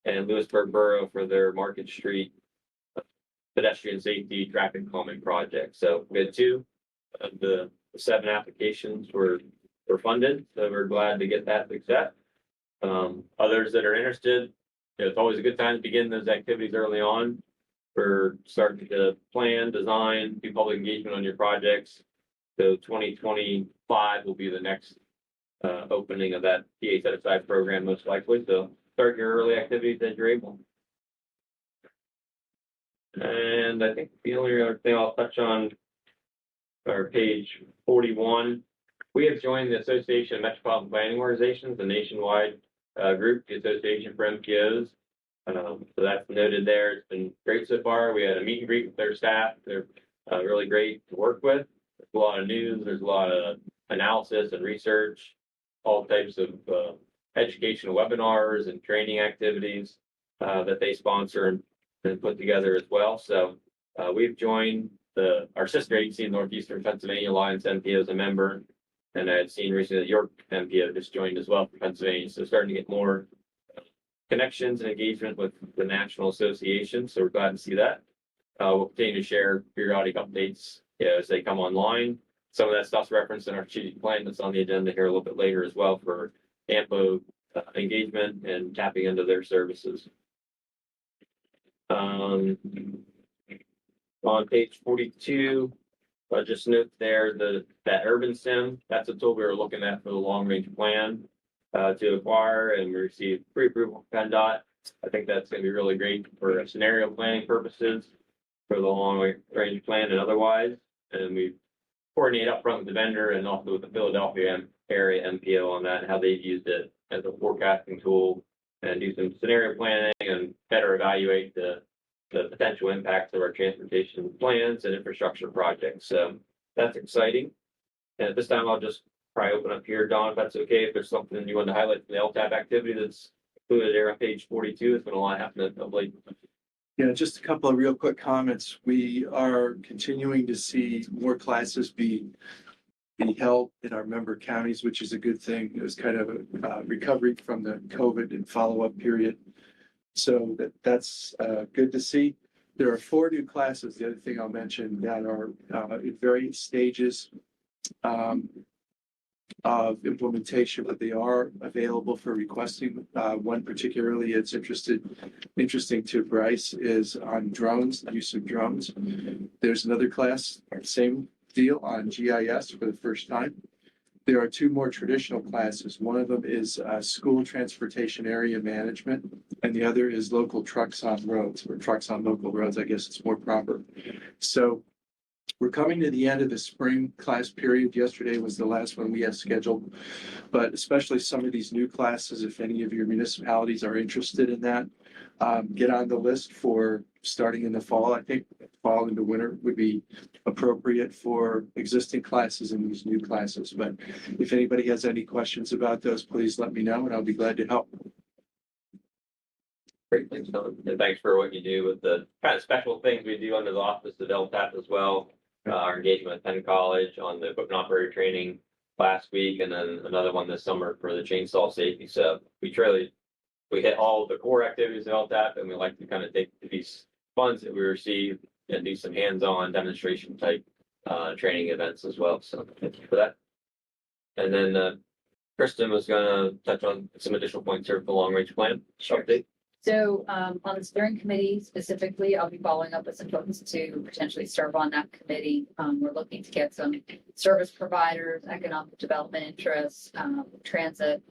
and Lewisburg Borough for their Market Street pedestrian safety traffic calming project. So we had two of the 7 applications were funded. So we're glad to get that accept. Others that are interested, it's always a good time to begin those activities early on. We're starting to plan, design, do public engagement on your projects. So 2025 will be the next opening of that PA set aside program most likely. So start your early activities as you're able. And I think the only other thing I'll touch on our page 41, we have joined the Association of Metropolitan Planning Organizations, the nationwide group, the Association for MPOs. So that's noted there. It's been great so far. We had a meet and greet with their staff. They're really great to work with. There's a lot of news. There's a lot of analysis and research, all types of educational webinars and training activities that they sponsor and put together as well. So we've joined our sister agency in Northeastern Pennsylvania Alliance MPO as a member. And I had seen recently that York MPO just joined as well for Pennsylvania. So starting to get more connections and engagement with the National Association, so we're glad to see that. We'll continue to share periodic updates as they come online. Some of that stuff's referenced in our strategic plan that's on the agenda here a little bit later as well for AMPO engagement and tapping into their services. On page 42, just note there that urban sim, that's a tool we were looking at for the long range plan to acquire, and we received pre-approval from PennDOT. I think that's going to be really great for scenario planning purposes for the long range plan and otherwise. And we coordinate up front with the vendor and also with the Philadelphia area MPO on that, and how they've used it as a forecasting tool and do some scenario planning and better evaluate the potential impacts of our transportation plans and infrastructure projects. So that's exciting. And at this time, I'll just probably open up here, Don, if that's okay. If there's something you want to highlight from the LTAP activity that's included there on page 42, it's been a lot happening of late. Yeah, just a couple of real quick comments. We are continuing to see more classes be held in our member counties, which is a good thing. It was kind of a recovery from the COVID and follow-up period. So that's good to see. There are 4 new classes, the other thing I'll mention, that are in various stages of implementation, but they are available for requesting. One particularly it's interesting to Bryce is on drones, the use of drones. There's another class, same deal, on GIS for the first time. There are 2 more traditional classes. One of them is school transportation area management, and the other is local trucks on roads, or trucks on local roads, I guess it's more proper. So we're coming to the end of the spring class period. Yesterday was the last one we have scheduled, but especially some of these new classes, if any of your municipalities are interested in that, get on the list for starting in the fall. I think fall into winter would be appropriate for existing classes and these new classes. But if anybody has any questions about those, please let me know and I'll be glad to help. Great, thanks, Don. And thanks for what you do with the kind of special things we do under the Office of LTAP as well. Our engagement with Penn College on the equipment operator training last week, and then another one this summer for the chainsaw safety. So we hit all the core activities of LTAP, and we like to kind of take these funds that we receive and do some hands-on demonstration type training events as well. So thank you for that. And then Kristen was going to touch on some additional points here for the long range plan update. So on the steering committee specifically, I'll be following up with some folks to potentially serve on that committee. We're looking to get some service providers, economic development interests, transit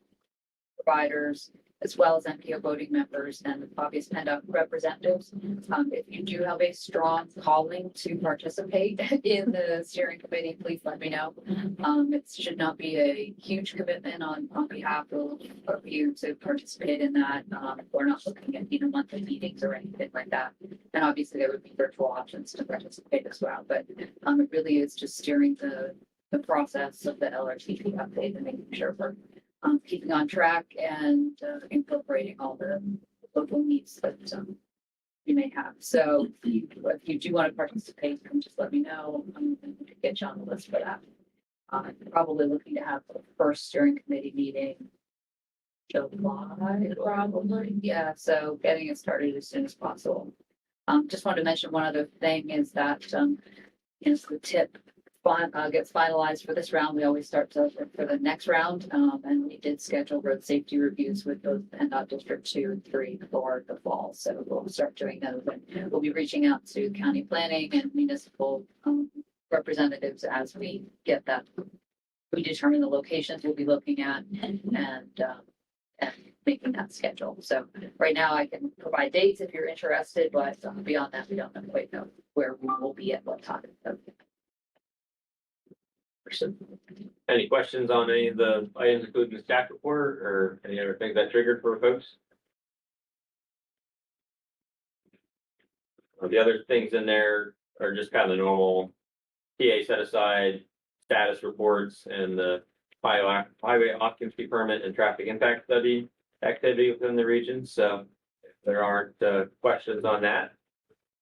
providers, as well as MPO voting members and obvious PennDOT representatives. If you do have a strong calling to participate in the steering committee, please let me know. It should not be a huge commitment on behalf of you to participate in that. We're not looking at monthly meetings or anything like that. And obviously there would be virtual options to participate as well. But it really is just steering the process of the LRTP update and making sure we're keeping on track and incorporating all the local needs that you may have. So if you do want to participate, just let me know. I'm going to get you on the list for that. I'm probably looking to have the first steering committee meeting July, probably. Yeah, so getting it started as soon as possible. Just wanted to mention one other thing is that the tip gets finalized for this round. We always start to look for the next round. And we did schedule road safety reviews with both PennDOT District 2 and 3 for the fall. So we'll start doing those, and we'll be reaching out to county planning and municipal representatives as we get that. We determine the locations we'll be looking at and making that schedule. So right now I can provide dates if you're interested, but beyond that, we don't quite know where we will be at what time. So, any questions on any of the items included in the staff report or any other things that triggered for folks? The other things in there are just kind of the normal TA set aside status reports and the highway occupancy permit and traffic impact study activity within the region. So if there aren't questions on that,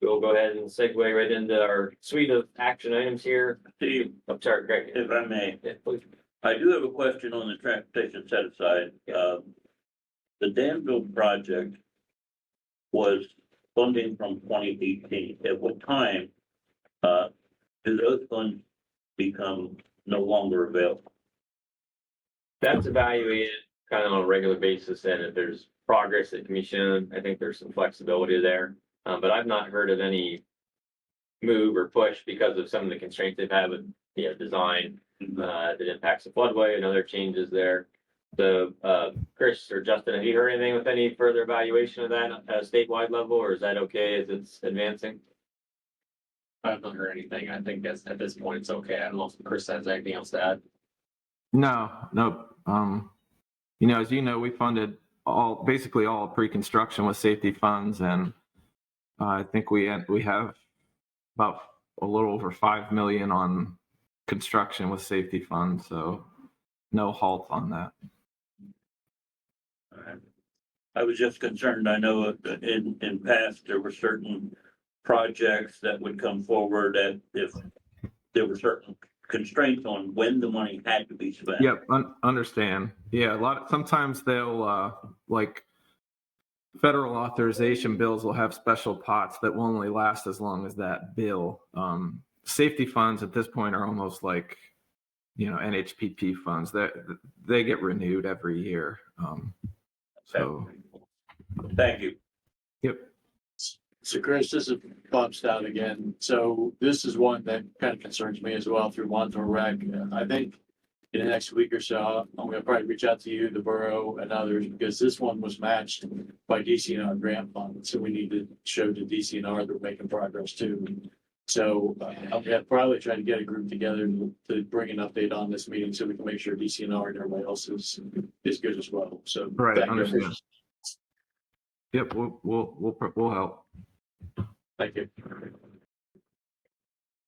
we'll go ahead and segue right into our suite of action items here. Steve, I'm sorry, Greg. if I may, Yeah, please. I do have a question on the transportation set aside. the Danville project was funding from 2018. At what time did those funds become no longer available? That's evaluated kind of on a regular basis, and if there's progress that can be shown, I think there's some flexibility there. But I've not heard of any move or push because of some of the constraints they've had with, design that impacts the floodway and other changes there. So, Chris or Justin, have you heard anything with any further evaluation of that at a statewide level, or is that okay as it's advancing? I haven't heard anything. I think that's, at this point, it's okay. I don't know if Chris has anything else to add. No. As you know, we funded basically all pre-construction with safety funds, and I think we have about a little over 5 million on construction with safety funds, so no halt on that. I was just concerned, I know in past, there were certain projects that would come forward that if there were certain constraints on when the money had to be spent. Yep, understand. Yeah, sometimes they'll like federal authorization bills will have special pots that will only last as long as that bill. Safety funds at this point are almost like, NHPP funds that they get renewed every year. So, Thank you. yep. So Chris, this is Bob Stout again. So this is one that kind of concerns me as well through Montour Rec. I think in the next week or so, I'm gonna probably reach out to you, the borough and others, because this one was matched by DCNR grant funds. So we need to show to DCNR that we're making progress too. So I'm gonna probably try to get a group together to bring an update on this meeting so we can make sure DCNR and everybody else is good as well. So. Right, thank you. understand. Yep, we'll help. Thank you.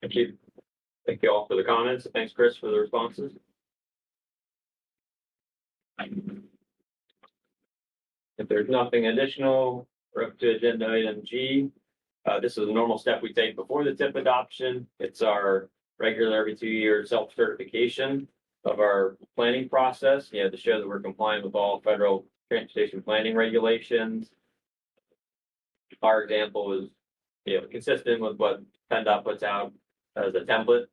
Thank you. Thank you all for the comments. Thanks, Chris, for the responses. If there's nothing additional, we're up to agenda item G. This is a normal step we take before the TIP adoption. It's our regular every 2-year self-certification of our planning process, to show that we're compliant with all federal transportation planning regulations. Our example is, consistent with what PennDOT puts out as a template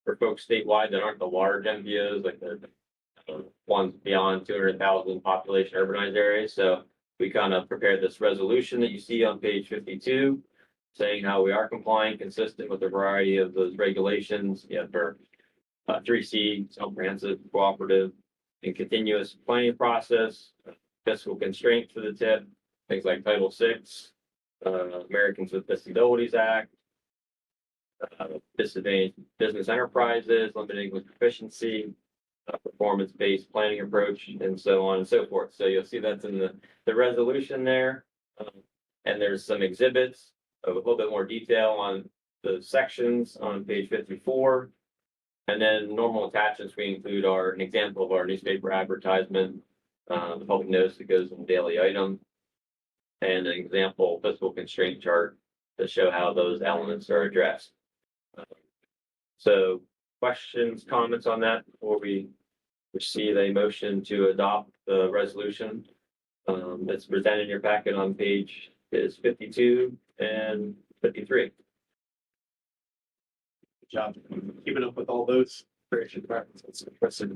for folks statewide that aren't the large MPOs, like the ones beyond 200,000 population urbanized areas. So we kind of prepared this resolution that you see on page 52, saying how we are compliant, consistent with a variety of those regulations, for 3C, comprehensive, cooperative, and continuous planning process, fiscal constraint for the TIP, things like Title VI, Americans with Disabilities Act, disadvantaged business enterprises, limiting with proficiency, performance-based planning approach, and so on and so forth. So you'll see that's in the resolution there. And there's some exhibits of a little bit more detail on the sections on page 54. And then normal attachments, we include an example of our newspaper advertisement, the public notice that goes in the daily item, and an example fiscal constraint chart to show how those elements are addressed. So questions, comments on that before we receive a motion to adopt the resolution that's presented in your packet on page is 52 and 53. Good job. Keep it up with all those various departments. It's impressive.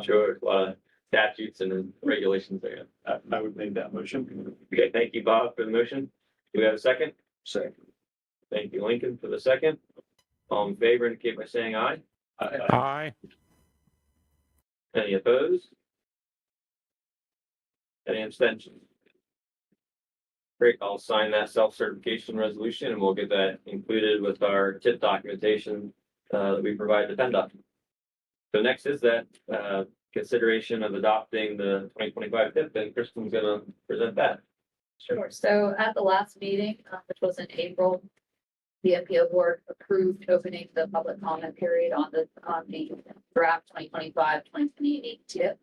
Sure, a lot of statutes and regulations there. I would make that motion. Okay, thank you, Bob, for the motion. Do we have a second? Second. Thank you, Lincoln, for the second. All in favor indicate by saying aye. Aye. Any opposed? Any abstentions? Great, I'll sign that self-certification resolution and we'll get that included with our TIP documentation that we provide to PennDOT. So next is that consideration of adopting the 2025 TIP, and Kristen's gonna present that. Sure. So at the last meeting, which was in April, the MPO board approved opening the public comment period on the draft 2025-2028 TIP.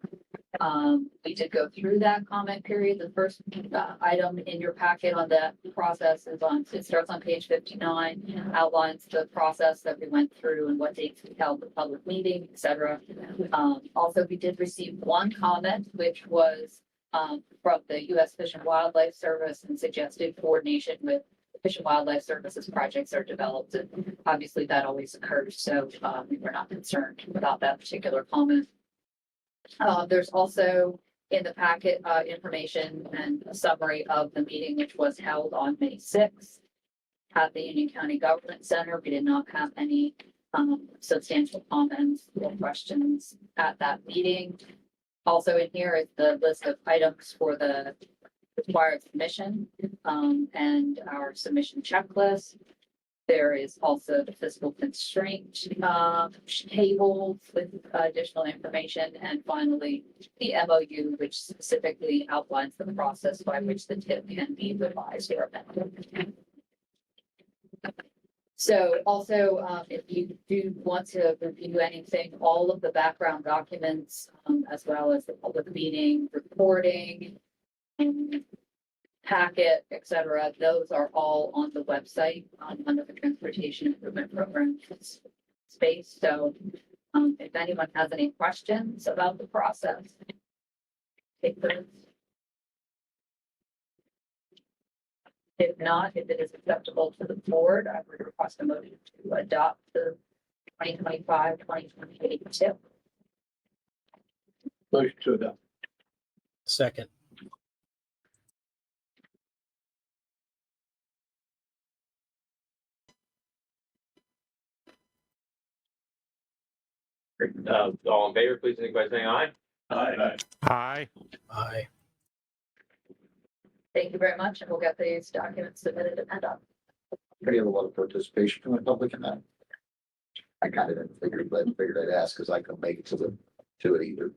We did go through that comment period. The first item in your packet on that process it starts on page 59, outlines the process that we went through and what dates we held the public meeting, et cetera. Also, we did receive one comment, which was from the U.S. Fish and Wildlife Service and suggested coordination with Fish and Wildlife Services projects are developed. And obviously that always occurs. So we're not concerned about that particular comment. There's also in the packet information and a summary of the meeting, which was held on May 6th at the Union County Government Center. We did not have any substantial comments or questions at that meeting. Also in here is the list of items for the required submission and our submission checklist. There is also the fiscal constraint table with additional information. And finally, the MOU, which specifically outlines the process by which the TIP can be revised or amended. So also, if you do want to review anything, all of the background documents, as well as the public meeting reporting, packet, et cetera, those are all on the website under the Transportation Improvement Program space. So if anyone has any questions about the process, take those. If not, if it is acceptable to the board, I would request a motion to adopt the 2025-2028 TIP. Motion to adopt. Second. All in favor, please indicate by saying aye. Aye. Aye. Aye. Thank you very much, and we'll get these documents submitted and up. Pretty have a lot of participation from the public in that. I kind of didn't figure, but figured I'd ask because I couldn't make it to it either.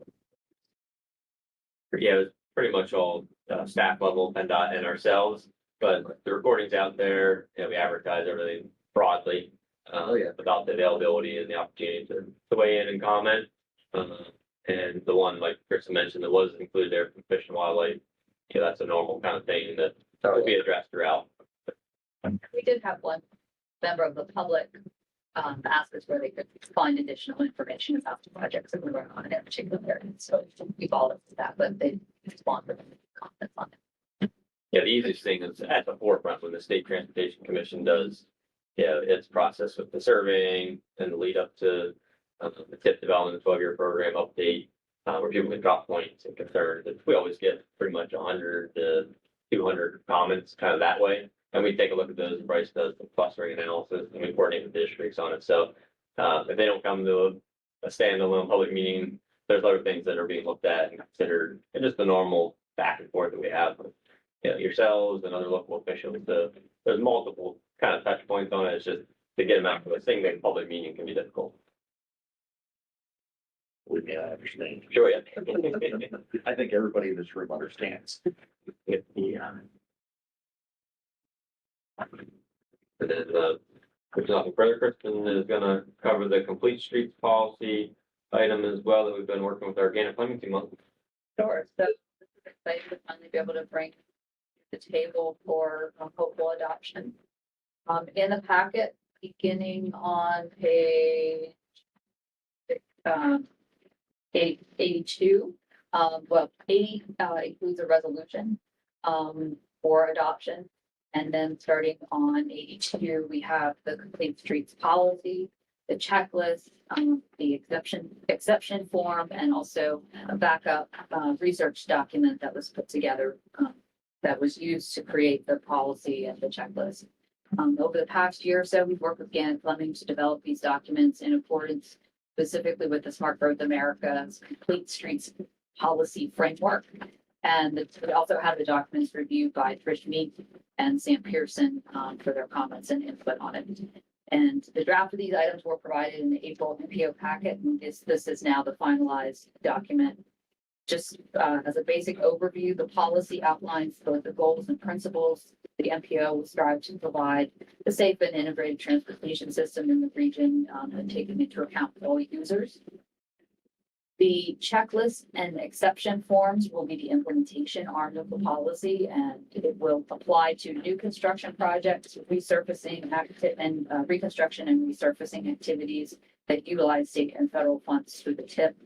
Yeah, it was pretty much all staff level, PennDOT and ourselves, but the recording's out there. Yeah, we advertise everything broadly about the availability and the opportunity to weigh in and comment. And the one, like Chris mentioned, that was included there from Fish and Wildlife, yeah, that's a normal kind of thing that will be addressed throughout. We did have one member of the public ask us where they could find additional information about the projects that we were on in a particular area. So we followed that, but they responded with comments on it. Yeah, the easiest thing is at the forefront when the State Transportation Commission does, its process with the surveying and the lead up to the TIP development, 12-year program update, where people can drop points and concerns. And we always get pretty much 100 to 200 comments kind of that way. And we take a look at those. Bryce does the clustering analysis and we coordinate with districts on it. So if they don't come to a standalone public meeting, there's other things that are being looked at and considered, and just the normal back and forth that we have with yourselves and other local officials. So there's multiple kind of touch points on it. It's just to get them out for a single public meeting can be difficult. Yeah, I understand. Sure, yeah. I think everybody in this room understands. Yeah. And then, if nothing further, Kristen is gonna cover the complete streets policy item as well that we've been working with our organic Flemington month. Sure. So excited to finally be able to bring the table for hopeful adoption. In the packet, beginning on page 82, 80 includes a resolution for adoption. And then starting on 82, we have the complete streets policy, the checklist, the exception form, and also a backup research document that was put together that was used to create the policy and the checklist. Over the past year or so, we've worked with Gannett Fleming to develop these documents in accordance specifically with the Smart Growth America's complete streets policy framework. And we also have the documents reviewed by Trish Meek and Sam Pearson for their comments and input on it. And the draft of these items were provided in the April MPO packet. And this is now the finalized document. Just as a basic overview, the policy outlines both the goals and principles the MPO will strive to provide a safe and integrated transportation system in the region, and taking into account all users. The checklist and exception forms will be the implementation arm of the policy, and it will apply to new construction projects, resurfacing and reconstruction and resurfacing activities that utilize state and federal funds through the TIP.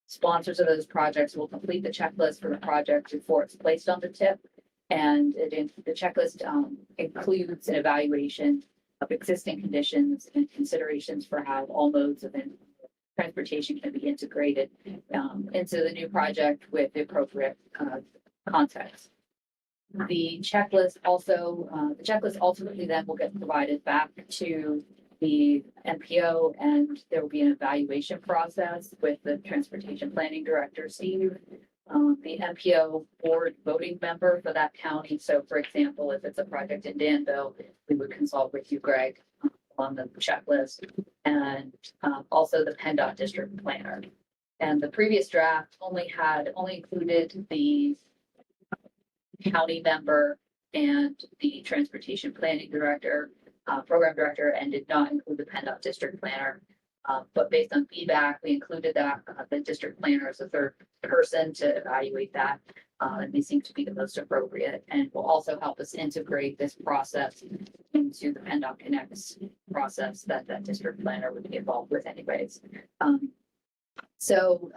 sponsors of those projects will complete the checklist for the project before it's placed on the tip. And the checklist includes an evaluation of existing conditions and considerations for how all modes of transportation can be integrated into the new project with the appropriate context. The checklist ultimately then will get provided back to the MPO, and there will be an evaluation process with the Transportation Planning Director, Steve, the MPO board voting member for that county. So for example, if it's a project in Danville, we would consult with you, Greg, on the checklist, and also the PennDOT district planner. And the previous draft only included the county member and the transportation planning director, program director, and did not include the PennDOT district planner. But based on feedback, we included that the district planner as a third person to evaluate that. And they seem to be the most appropriate, and will also help us integrate this process into the PennDOT Connects process that district planner would be involved with anyways. So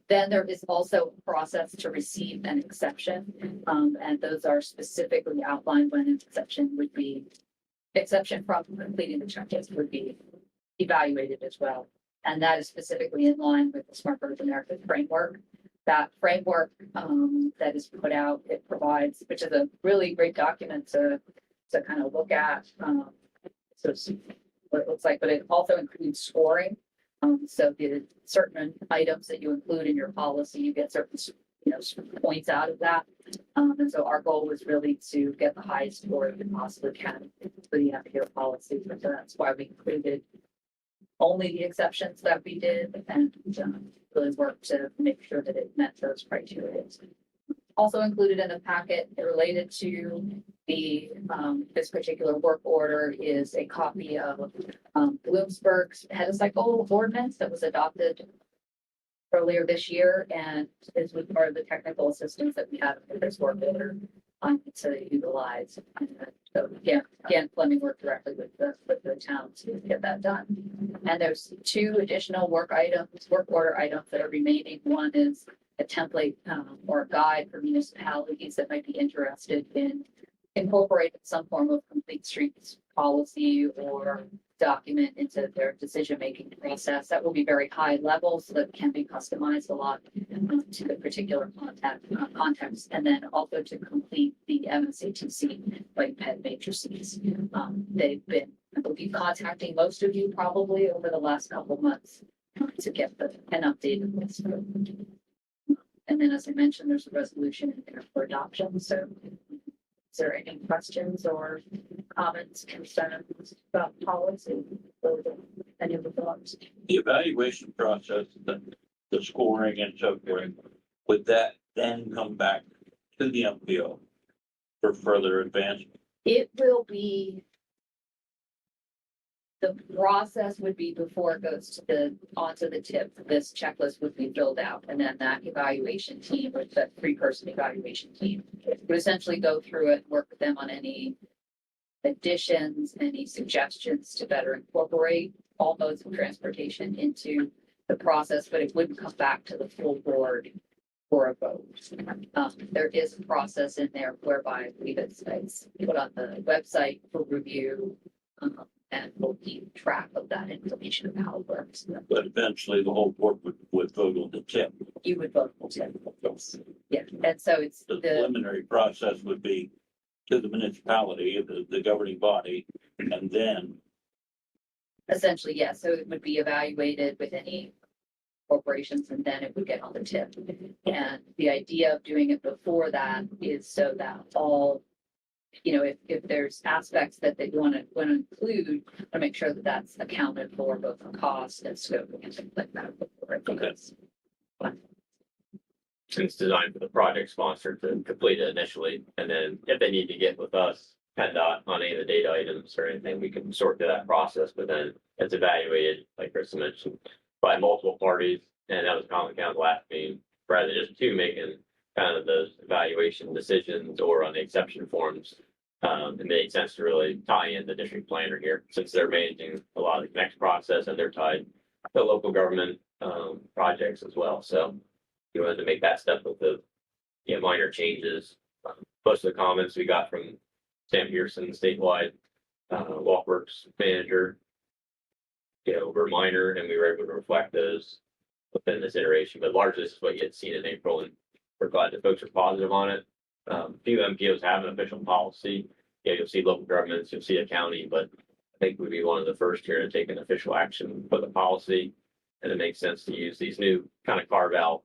then there is also a process to receive an exception, and those are specifically outlined when an exception from completing the checklist would be evaluated as well. And that is specifically in line with the Smart Growth America framework. That framework that is put out, it provides, which is a really great document to kind of look at. So it's what it looks like, but it also includes scoring. So the certain items that you include in your policy, you get certain, points out of that. And so our goal was really to get the highest score we possibly can for the MPO policy. So that's why we included only the exceptions that we did, and really worked to make sure that it met those criteria. Also included in the packet related to the this particular work order is a copy of Bloomsburg's Head-of-Cycle ordinance that was adopted earlier this year, and is with part of the technical assistance that we have in this work order to utilize. So again, Fleming worked directly with the town to get that done. And there's two additional work order items that are remaining. One is a template or a guide for municipalities that might be interested in incorporating some form of complete streets policy or document into their decision-making process. That will be very high level, so that can be customized a lot to the particular context, and then also to complete the MSATC like pet matrices. They've been, I believe, contacting most of you probably over the last couple months to get an updated list. And then, as I mentioned, there's a resolution in there for adoption. So is there any questions or comments, concerns about policy or any of the thoughts? The evaluation process, the scoring and so forth, would that then come back to the MPO for further advancement? It will be, the process would be before it goes to onto the tip, this checklist would be filled out, and then that evaluation team, or that 3-person evaluation team, would essentially go through it, work with them on any additions, any suggestions to better incorporate all modes of transportation into the process, but it wouldn't come back to the full board for a vote. There is a process in there whereby I believe it's put on the website for review, and we'll keep track of that information of how it works. But eventually the whole board would vote on the tip. You would vote on it. Yes. Yeah, and so it's The preliminary process would be to the municipality, the governing body, and then essentially, yes. So it would be evaluated with any corporations, and then it would get on the tip. And the idea of doing it before that is so that all, if there's aspects that they want to include, to make sure that that's accounted for, both on cost and scope and things like that. It's designed for the project sponsor to complete it initially, and then if they need to get with us, PennDOT on any of the data items or anything, we can sort through that process, but then it's evaluated, like Chris mentioned, by multiple parties, and that was common council last meeting, rather than just two making kind of those evaluation decisions or on the exception forms. It made sense to really tie in the district planner here, since they're managing a lot of the next process and they're tied to local government projects as well. So we wanted to make that step with the, minor changes. Most of the comments we got from Sam Pearson, statewide, Walkworks manager, were minor, and we were able to reflect those within this iteration, but largely this is what you had seen in April, and we're glad that folks are positive on it. A few MPOs have an official policy. You'll see local governments, you'll see a county, but I think we'd be one of the first here to take an official action for the policy. And it makes sense to use these new kind of carve out,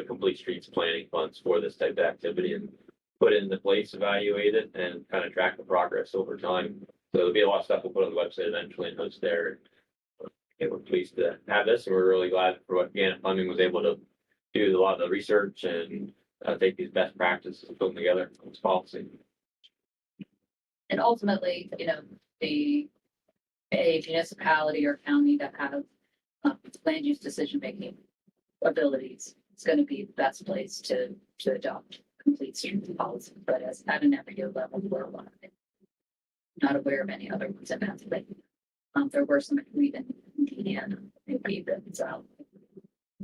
complete streets planning funds for this type of activity and put it into place, evaluate it, and kind of track the progress over time. So there'll be a lot of stuff we'll put on the website eventually and host there. And we're pleased to have this, and we're really glad for what Gannett Funding was able to do a lot of the research and take these best practices and put them together on this policy. And ultimately, a municipality or county that have land use decision-making abilities, it's going to be the best place to adopt complete street policy. But as at an MPO level, we're not aware of any other ones in Pennsylvania. There were some in Indiana, maybe, but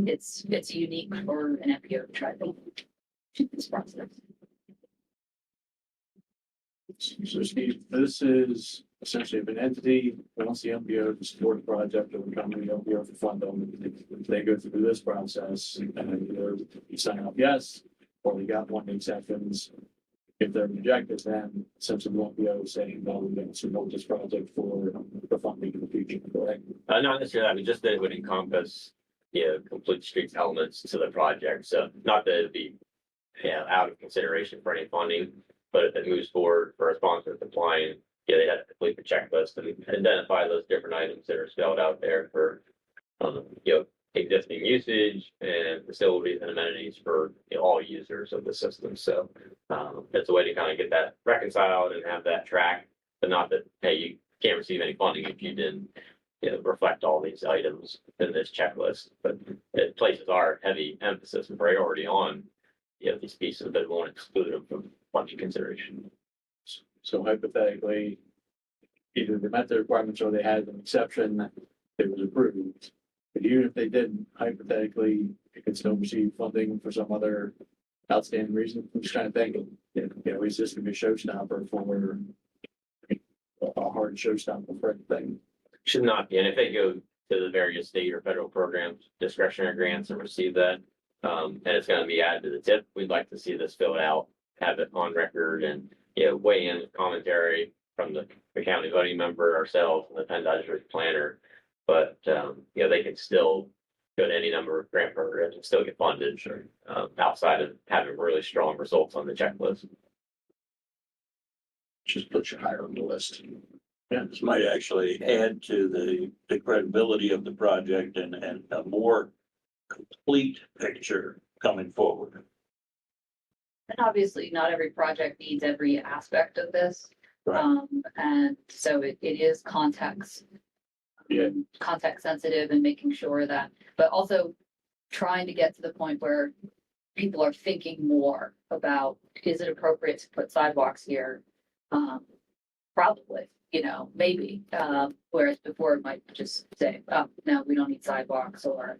it's unique for an MPO to try to do this process. So Steve, this is essentially if an entity wants the MPO to support a project or become the MPO to fund them, they go through this process and either you sign up yes, or they got one exceptions. If they're rejected, then essentially the MPO is saying, no, we're going to support this project for the funding in the future, correct? Not necessarily, I mean, just that it would encompass, complete streets elements to the project. So not that it'd be, out of consideration for any funding, but if it moves forward for a sponsor applying, they have to complete the checklist and identify those different items that are spelled out there for, existing usage and facilities and amenities for all users of the system. So it's a way to kind of get that reconciled and have that track, but not that, hey, you can't receive any funding if you didn't reflect all these items in this checklist. But it places our heavy emphasis and priority on these pieces, but won't exclude them from funding consideration. So hypothetically, either they met the requirements or they had an exception, it was approved. But even if they didn't, hypothetically, it could still receive funding for some other outstanding reason. I'm just trying to think, is this gonna be a showstopper for a hard showstopper for everything? Should not be. And if they go to the various state or federal programs, discretionary grants and receive that, and it's going to be added to the tip, we'd like to see this filled out, have it on record and, weigh in with commentary from the county voting member, ourselves, and the Penn District planner. But, they can still go to any number of grant programs and still get funded, outside of having really strong results on the checklist. Just put you higher on the list. Yeah, this might actually add to the credibility of the project and a more complete picture coming forward. And obviously, not every project needs every aspect of this. Right. And so it is context. Yeah. Context sensitive and making sure that, but also trying to get to the point where people are thinking more about, is it appropriate to put sidewalks here? Probably, maybe, whereas before it might just say, oh, no, we don't need sidewalks. Or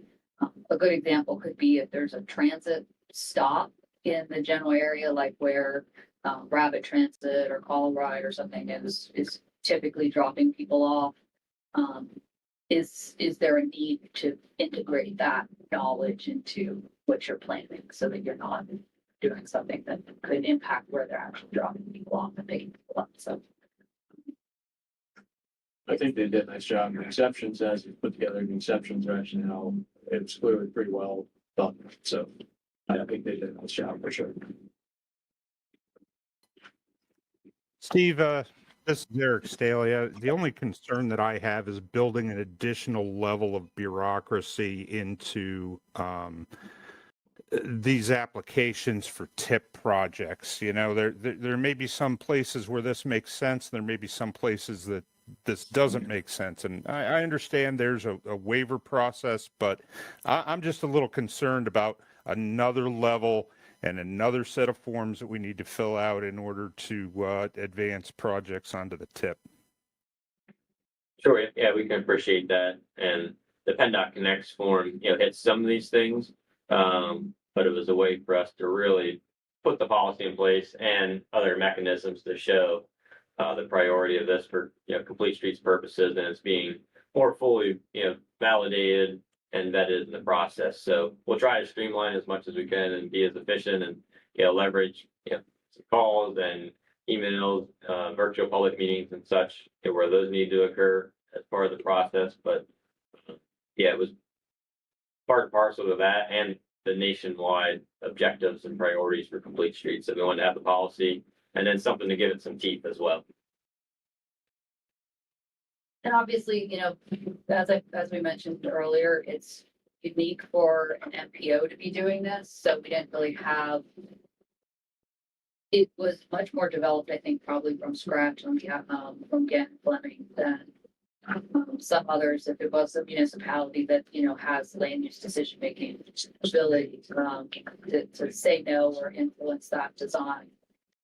a good example could be if there's a transit stop in the general area, like where Rabbit Transit or Call Ride or something is typically dropping people off. Is there a need to integrate that knowledge into what you're planning so that you're not doing something that could impact where they're actually dropping people off and picking people up? So I think they did a nice job. The exceptions, as you put together the exceptions rationale, it's clearly pretty well done. So I think they did a nice job for sure. Steve, this is Eric Staley. The only concern that I have is building an additional level of bureaucracy into these applications for TIP projects. There may be some places where this makes sense. There may be some places that this doesn't make sense. And I understand there's a waiver process, but I'm just a little concerned about another level and another set of forms that we need to fill out in order to advance projects onto the tip. Sure, yeah, we can appreciate that. And the PennDOT Connects form, hits some of these things. But it was a way for us to really put the policy in place and other mechanisms to show the priority of this for, complete streets purposes, and it's being more fully, validated and vetted in the process. So we'll try to streamline as much as we can and be as efficient and, leverage, calls and emails, virtual public meetings and such, where those need to occur as part of the process. But it was part and parcel of that and the nationwide objectives and priorities for complete streets. So we wanted to have the policy and then something to give it some teeth as well. And obviously, as we mentioned earlier, it's unique for an MPO to be doing this, so we didn't really have. It was much more developed, I think, probably from scratch from Gannon Fleming than some others. If it was a municipality that has land use decision making ability to say no or influence that design,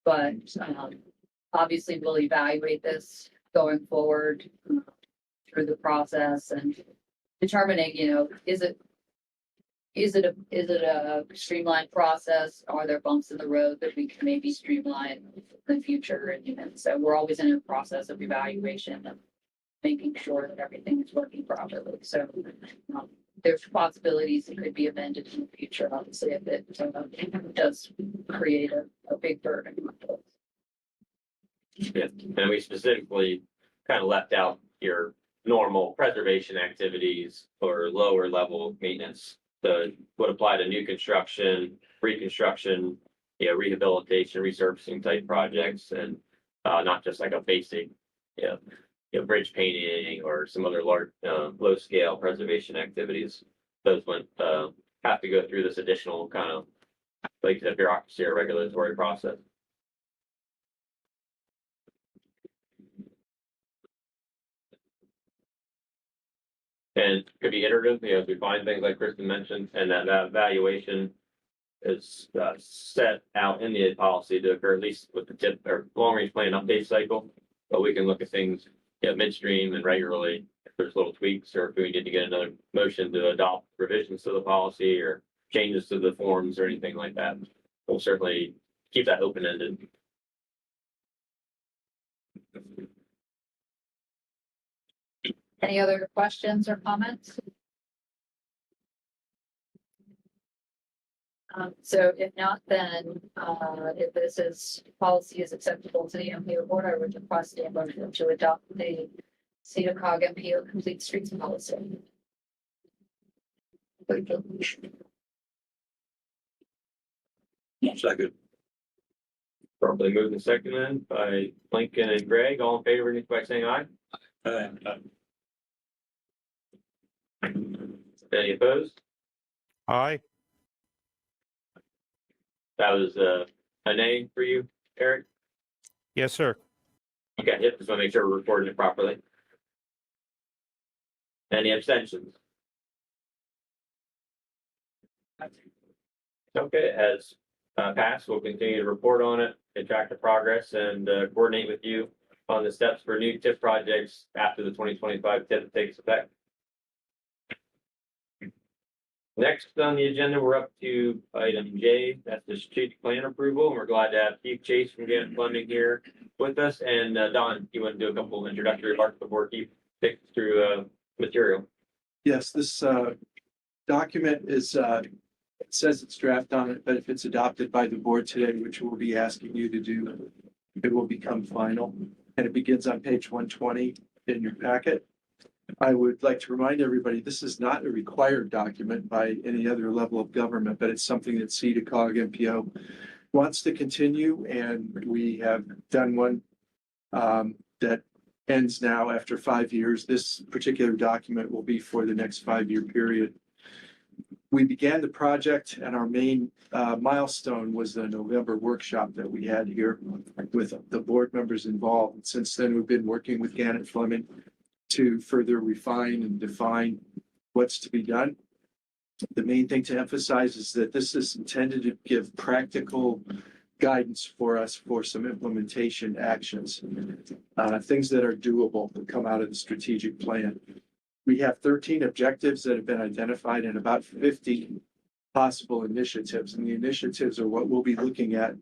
but obviously we'll evaluate this going forward through the process and determining, is it a streamlined process? Are there bumps in the road that we can maybe streamline in the future? And so we're always in a process of evaluation of making sure that everything is working properly. So there's possibilities it could be amended in the future, obviously, if it does create a big burden. Yeah, and we specifically kind of left out your normal preservation activities or lower level maintenance that would apply to new construction, reconstruction, rehabilitation, resurfacing type projects, and not just like a basic, bridge painting or some other large, low scale preservation activities. Those wouldn't have to go through this additional kind of like the bureaucracy or regulatory process. And could be iterative, as we find things like Kristen mentioned, and that evaluation is set out in the policy to occur at least with the tip or long range plan update cycle. But we can look at things midstream and regularly if there's little tweaks or if we need to get another motion to adopt revisions to the policy or changes to the forms or anything like that. We'll certainly keep that open ended. Any other questions or comments? So if not, then if policy is acceptable to the MPO board, I would request a motion to adopt the SEDA COG MPO complete streets policy. Second. Probably moved and seconded by Lincoln and Greg. All in favor, by saying aye. Any opposed? Aye. That was a nay for you, Eric? Yes, sir. Okay, yep, just want to make sure we're recording it properly. Any abstentions? Okay, it has passed. We'll continue to report on it and track the progress and coordinate with you on the steps for new TIF projects after the 2025 TIF takes effect. Next on the agenda, we're up to item J, that's the strategic plan approval, and we're glad to have Keith Chase from Gannon Fleming here with us. And Don, you want to do a couple of introductory remarks before Keith takes through material? Yes, this document is, it says it's draft on it, but if it's adopted by the board today, which we'll be asking you to do, it will become final. And it begins on page 120 in your packet. I would like to remind everybody, this is not a required document by any other level of government, but it's something that SEDA COG MPO wants to continue. And we have done one that ends now after 5 years. This particular document will be for the next 5-year period. We began the project and our main milestone was the November workshop that we had here with the board members involved. And since then, we've been working with Gannon Fleming to further refine and define what's to be done. The main thing to emphasize is that this is intended to give practical guidance for us for some implementation actions, things that are doable that come out of the strategic plan. We have 13 objectives that have been identified and about 50 possible initiatives. And the initiatives are what we'll be looking at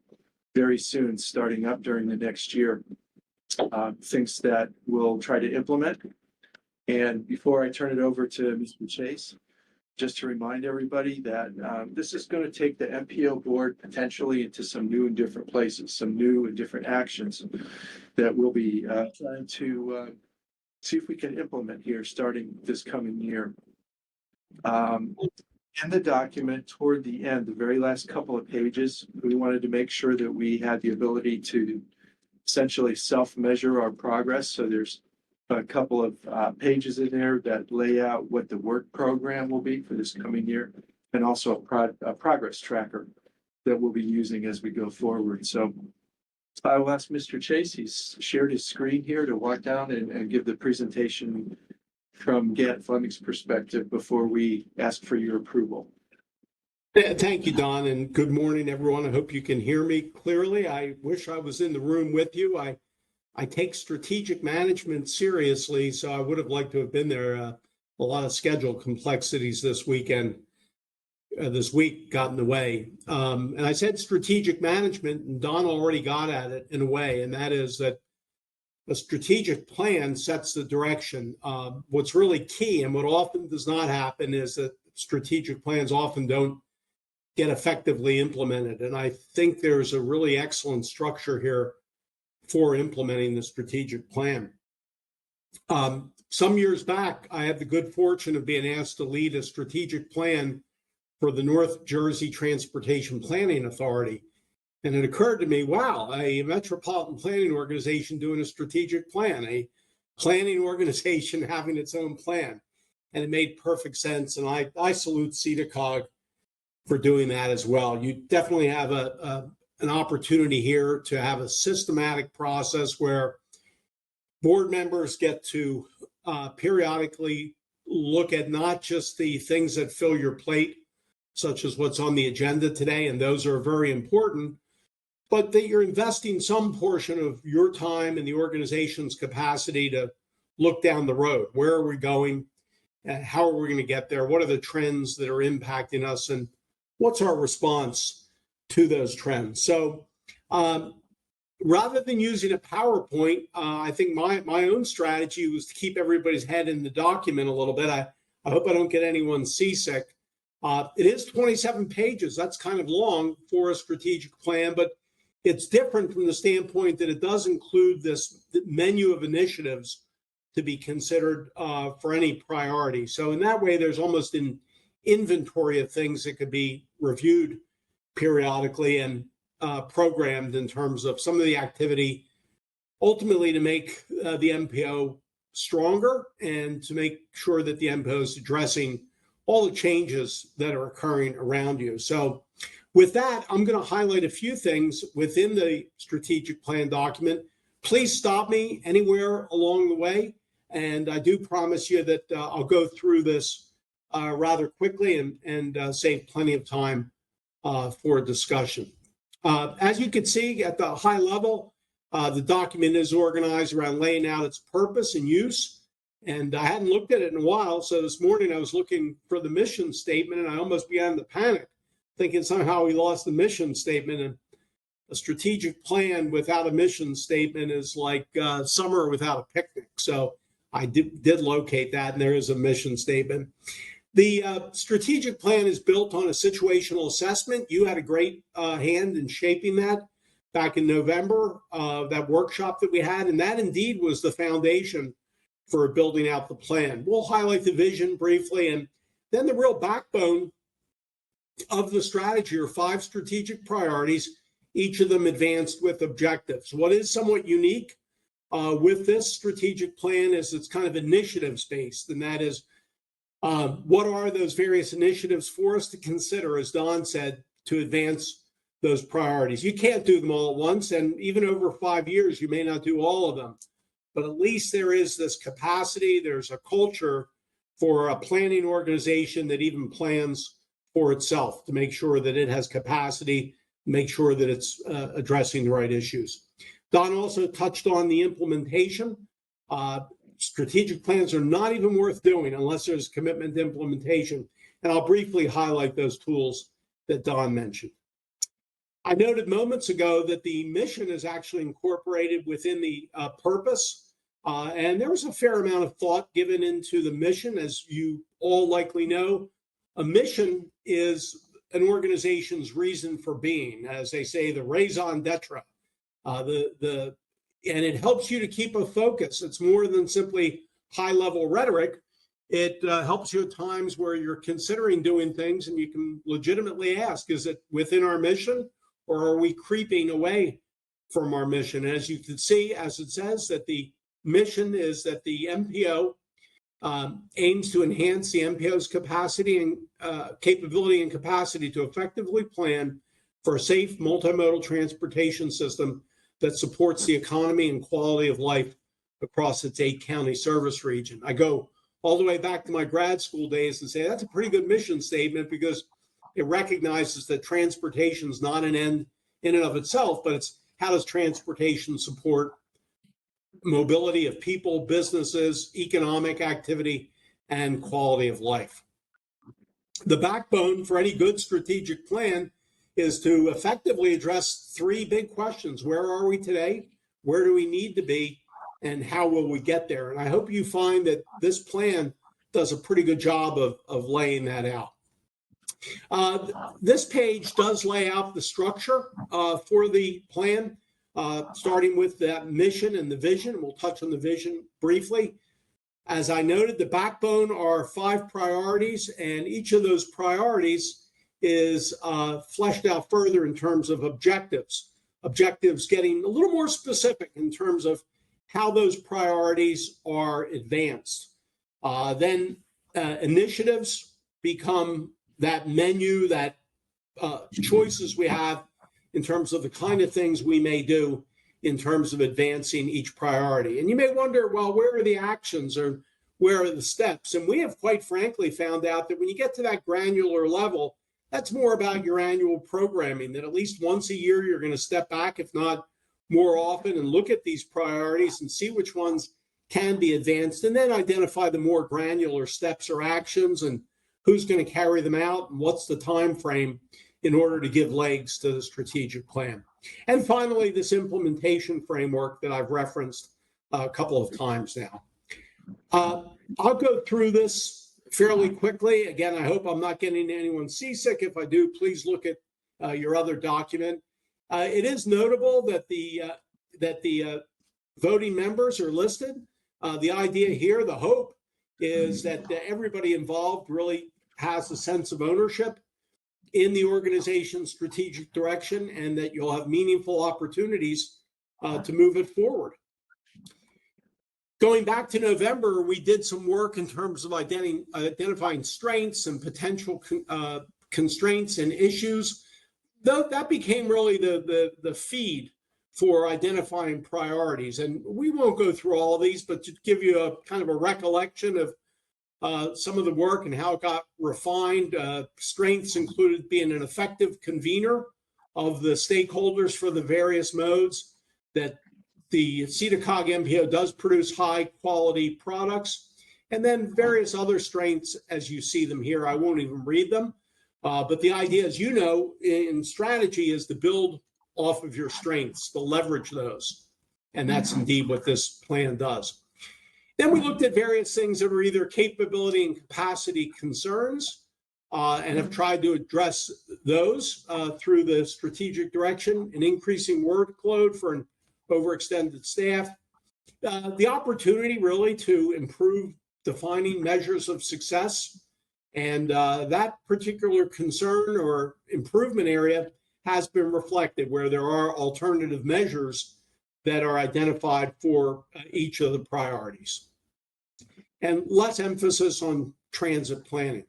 very soon, starting up during the next year. Things that we'll try to implement. And before I turn it over to Mr. Chase, just to remind everybody that this is going to take the MPO board potentially into some new and different places, some new and different actions that we'll be trying to see if we can implement here starting this coming year. In the document toward the end, the very last couple of pages, we wanted to make sure that we had the ability to essentially self-measure our progress. So there's a couple of pages in there that lay out what the work program will be for this coming year, and also a progress tracker that we'll be using as we go forward. So I will ask Mr. Chase, he's shared his screen here, to walk down and give the presentation from Gannett Funding's perspective before we ask for your approval. Thank you, Don, and good morning, everyone. I hope you can hear me clearly. I wish I was in the room with you. I take strategic management seriously, so I would have liked to have been there. A lot of schedule complexities this week got in the way. And I said strategic management, and Don already got at it in a way, and that is that a strategic plan sets the direction. What's really key, and what often does not happen, is that strategic plans often don't get effectively implemented. And I think there's a really excellent structure here for implementing the strategic plan. Some years back, I had the good fortune of being asked to lead a strategic plan for the North Jersey Transportation Planning Authority. And it occurred to me, wow, a metropolitan planning organization doing a strategic plan, a planning organization having its own plan. And it made perfect sense. And I salute SEDA COG for doing that as well. You definitely have an opportunity here to have a systematic process where board members get to periodically look at not just the things that fill your plate, such as what's on the agenda today, and those are very important, but that you're investing some portion of your time and the organization's capacity to look down the road. Where are we going? How are we going to get there? What are the trends that are impacting us? And what's our response to those trends? So rather than using a PowerPoint, I think my own strategy was to keep everybody's head in the document a little bit. I hope I don't get anyone seasick. It is 27 pages. That's kind of long for a strategic plan, but it's different from the standpoint that it does include this menu of initiatives to be considered for any priority. So in that way, there's almost an inventory of things that could be reviewed periodically and programmed in terms of some of the activity, ultimately to make the MPO stronger and to make sure that the MPO is addressing all the changes that are occurring around you. So with that, I'm going to highlight a few things within the strategic plan document. Please stop me anywhere along the way. And I do promise you that I'll go through this rather quickly and save plenty of time for discussion. As you can see at the high level, the document is organized around laying out its purpose and use. And I hadn't looked at it in a while. So this morning I was looking for the mission statement and I almost began to panic, thinking somehow we lost the mission statement. And a strategic plan without a mission statement is like summer without a picnic. So I did locate that, and there is a mission statement. The strategic plan is built on a situational assessment. You had a great hand in shaping that back in November, that workshop that we had, and that indeed was the foundation for building out the plan. We'll highlight the vision briefly, and then the real backbone of the strategy are 5 strategic priorities, each of them advanced with objectives. What is somewhat unique with this strategic plan is it's kind of initiatives based, and that is what are those various initiatives for us to consider, as Don said, to advance those priorities. You can't do them all at once, and even over 5 years, you may not do all of them. But at least there is this capacity, there's a culture for a planning organization that even plans for itself to make sure that it has capacity, make sure that it's addressing the right issues. Don also touched on the implementation. strategic plans are not even worth doing unless there's commitment to implementation. And I'll briefly highlight those tools that Don mentioned. I noted moments ago that the mission is actually incorporated within the purpose. And there was a fair amount of thought given into the mission. As you all likely know, a mission is an organization's reason for being, as they say, the raison d'etre. And it helps you to keep a focus. It's more than simply high-level rhetoric. It helps you at times where you're considering doing things and you can legitimately ask, is it within our mission or are we creeping away from our mission? And as you can see, as it says, that the mission is that the MPO aims to enhance the MPO's capacity and capability and capacity to effectively plan for a safe multimodal transportation system that supports the economy and quality of life across its 8-county service region. I go all the way back to my grad school days and say that's a pretty good mission statement because it recognizes that transportation is not an end in and of itself, but it's how does transportation support mobility of people, businesses, economic activity, and quality of life. The backbone for any good strategic plan is to effectively address 3 big questions. Where are we today? Where do we need to be? And how will we get there? And I hope you find that this plan does a pretty good job of laying that out. This page does lay out the structure for the plan, starting with that mission and the vision. We'll touch on the vision briefly. As I noted, the backbone are 5 priorities, and each of those priorities is fleshed out further in terms of objectives. Objectives getting a little more specific in terms of how those priorities are advanced. Then initiatives become that menu, that choices we have in terms of the kind of things we may do in terms of advancing each priority. And you may wonder, well, where are the actions or where are the steps? And we have quite frankly found out that when you get to that granular level, that's more about your annual programming, that at least once a year you're going to step back, if not more often, and look at these priorities and see which ones can be advanced, and then identify the more granular steps or actions and who's going to carry them out and what's the time frame in order to give legs to the strategic plan. And finally, this implementation framework that I've referenced a couple of times now. I'll go through this fairly quickly. Again, I hope I'm not getting anyone seasick. If I do, please look at your other document. It is notable that the voting members are listed. The idea here, the hope, is that everybody involved really has a sense of ownership in the organization's strategic direction, and that you'll have meaningful opportunities to move it forward. Going back to November, we did some work in terms of identifying strengths and potential constraints and issues. That became really the feed for identifying priorities. And we won't go through all of these, but to give you a kind of a recollection of some of the work and how it got refined. Strengths included being an effective convener of the stakeholders for the various modes, that the SEDA COG MPO does produce high quality products, and then various other strengths as you see them here. I won't even read them, but the idea, as you know, in strategy is to build off of your strengths, to leverage those. And that's indeed what this plan does. Then we looked at various things that are either capability and capacity concerns, and have tried to address those through the strategic direction, an increasing workload for an overextended staff, the opportunity really to improve defining measures of success. And that particular concern or improvement area has been reflected where there are alternative measures that are identified for each of the priorities. And less emphasis on transit planning.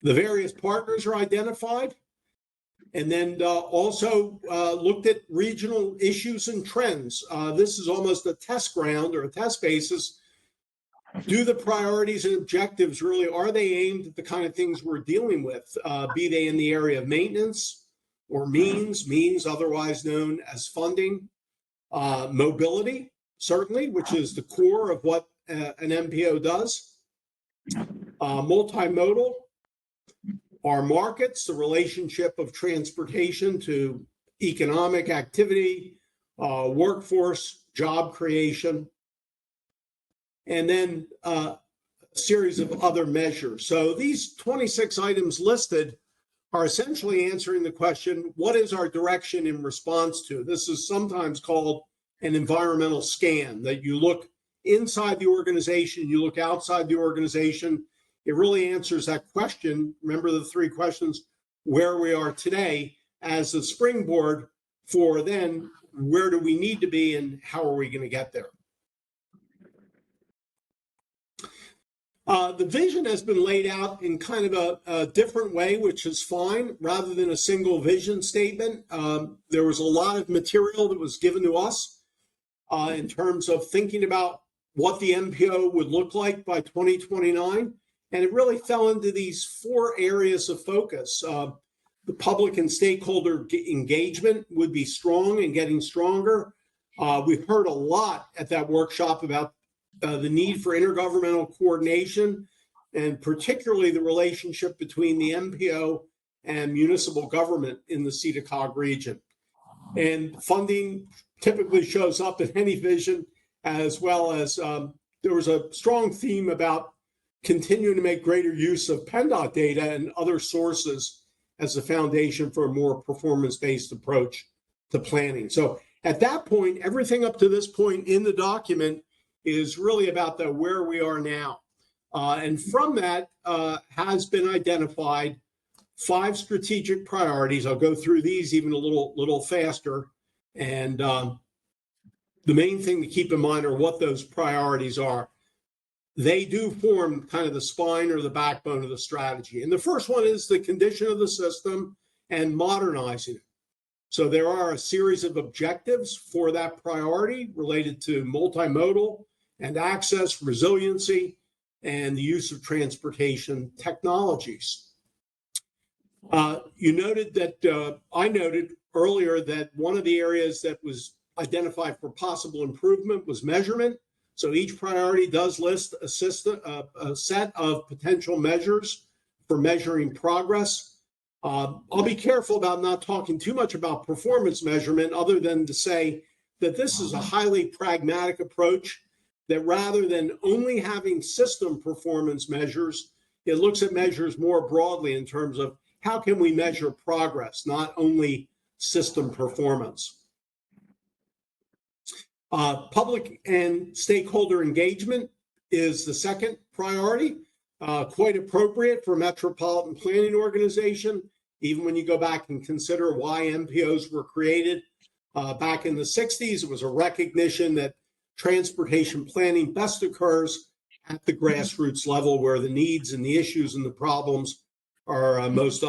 The various partners are identified, and then also looked at regional issues and trends. This is almost a test ground or a test basis. Do the priorities and objectives really, are they aimed at the kind of things we're dealing with, be they in the area of maintenance or means otherwise known as funding, mobility, certainly, which is the core of what an MPO does. Multimodal, our markets, the relationship of transportation to economic activity, workforce, job creation, and then a series of other measures. So these 26 items listed are essentially answering the question, what is our direction in response to? This is sometimes called an environmental scan, that you look inside the organization, you look outside the organization. It really answers that question. Remember the three questions, where we are today as the springboard for then, where do we need to be and how are we going to get there? The vision has been laid out in kind of a different way, which is fine, rather than a single vision statement. There was a lot of material that was given to us in terms of thinking about what the MPO would look like by 2029. And it really fell into these four areas of focus. The public and stakeholder engagement would be strong and getting stronger. We've heard a lot at that workshop about the need for intergovernmental coordination, and particularly the relationship between the MPO and municipal government in the SEDA COG region. And funding typically shows up in any vision, as well as there was a strong theme about continuing to make greater use of PennDOT data and other sources as the foundation for a more performance-based approach to planning. So at that point, everything up to this point in the document is really about the where we are now. And from that has been identified 5 strategic priorities. I'll go through these even a little faster. And the main thing to keep in mind are what those priorities are. They do form kind of the spine or the backbone of the strategy. And the first one is the condition of the system and modernizing it. So there are a series of objectives for that priority related to multimodal and access, resiliency, and the use of transportation technologies. You noted that I noted earlier that one of the areas that was identified for possible improvement was measurement. So each priority does list a set of potential measures for measuring progress. I'll be careful about not talking too much about performance measurement, other than to say that this is a highly pragmatic approach, that rather than only having system performance measures, it looks at measures more broadly in terms of how can we measure progress, not only system performance. Public and stakeholder engagement is the second priority, quite appropriate for a metropolitan planning organization, even when you go back and consider why MPOs were created. Back in the 60s, it was a recognition that transportation planning best occurs at the grassroots level, where the needs and the issues and the problems are most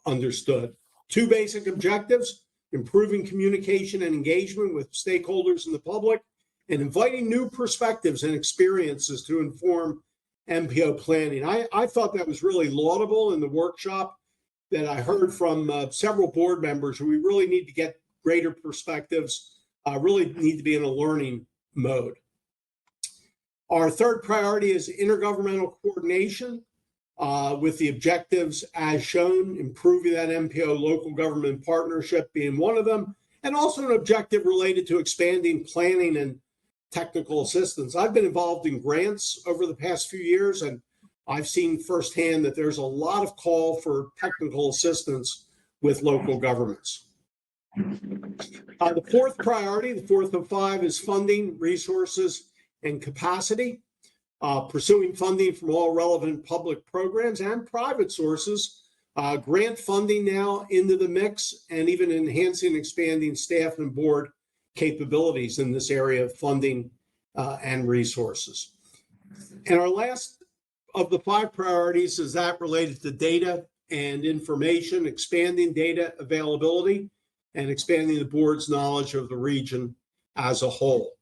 understood. 2 basic objectives: improving communication and engagement with stakeholders and the public, and inviting new perspectives and experiences to inform MPO planning. I thought that was really laudable in the workshop, that I heard from several board members. We really need to get greater perspectives, really need to be in a learning mode. Our third priority is intergovernmental coordination, with the objectives as shown, improving that MPO local government partnership being one of them, and also an objective related to expanding planning and technical assistance. I've been involved in grants over the past few years, and I've seen firsthand that there's a lot of call for technical assistance with local governments. The fourth priority, the fourth of 5, is funding, resources, and capacity. Pursuing funding from all relevant public programs and private sources, grant funding now into the mix, and even enhancing and expanding staff and board capabilities in this area of funding and resources. And our last of the 5 priorities is that related to data and information, expanding data availability and expanding the board's knowledge of the region as a whole.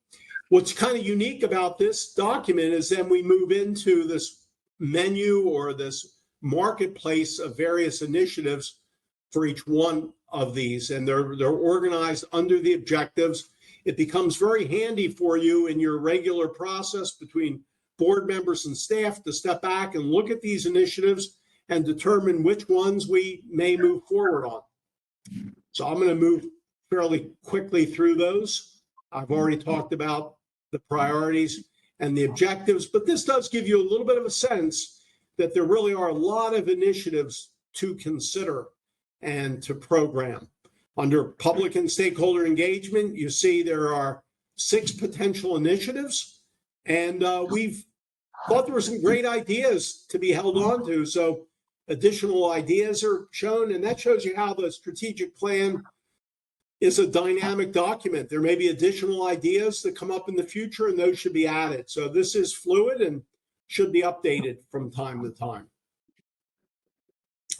What's kind of unique about this document is then we move into this menu or this marketplace of various initiatives for each one of these, and they're organized under the objectives. it becomes very handy for you in your regular process between board members and staff to step back and look at these initiatives and determine which ones we may move forward on. So I'm going to move fairly quickly through those. I've already talked about the priorities and the objectives, but this does give you a little bit of a sense that there really are a lot of initiatives to consider and to program. Under public and stakeholder engagement, you see there are 6 potential initiatives, and we've thought there were some great ideas to be held on to. So additional ideas are shown, and that shows you how the strategic plan is a dynamic document. There may be additional ideas that come up in the future, and those should be added. So this is fluid and should be updated from time to time.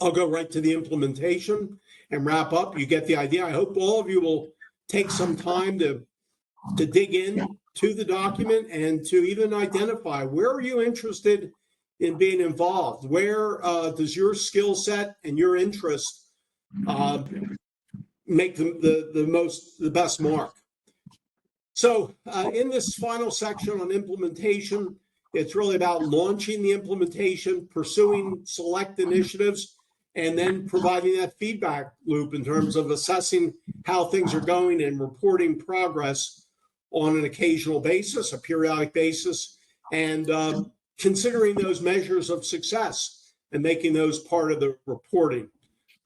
I'll go right to the implementation and wrap up. You get the idea. I hope all of you will take some time to dig in to the document and to even identify where are you interested in being involved? Where does your skill set and your interest make the best mark? So in this final section on implementation, it's really about launching the implementation, pursuing select initiatives, and then providing that feedback loop in terms of assessing how things are going and reporting progress on an occasional basis, a periodic basis, and considering those measures of success and making those part of the reporting.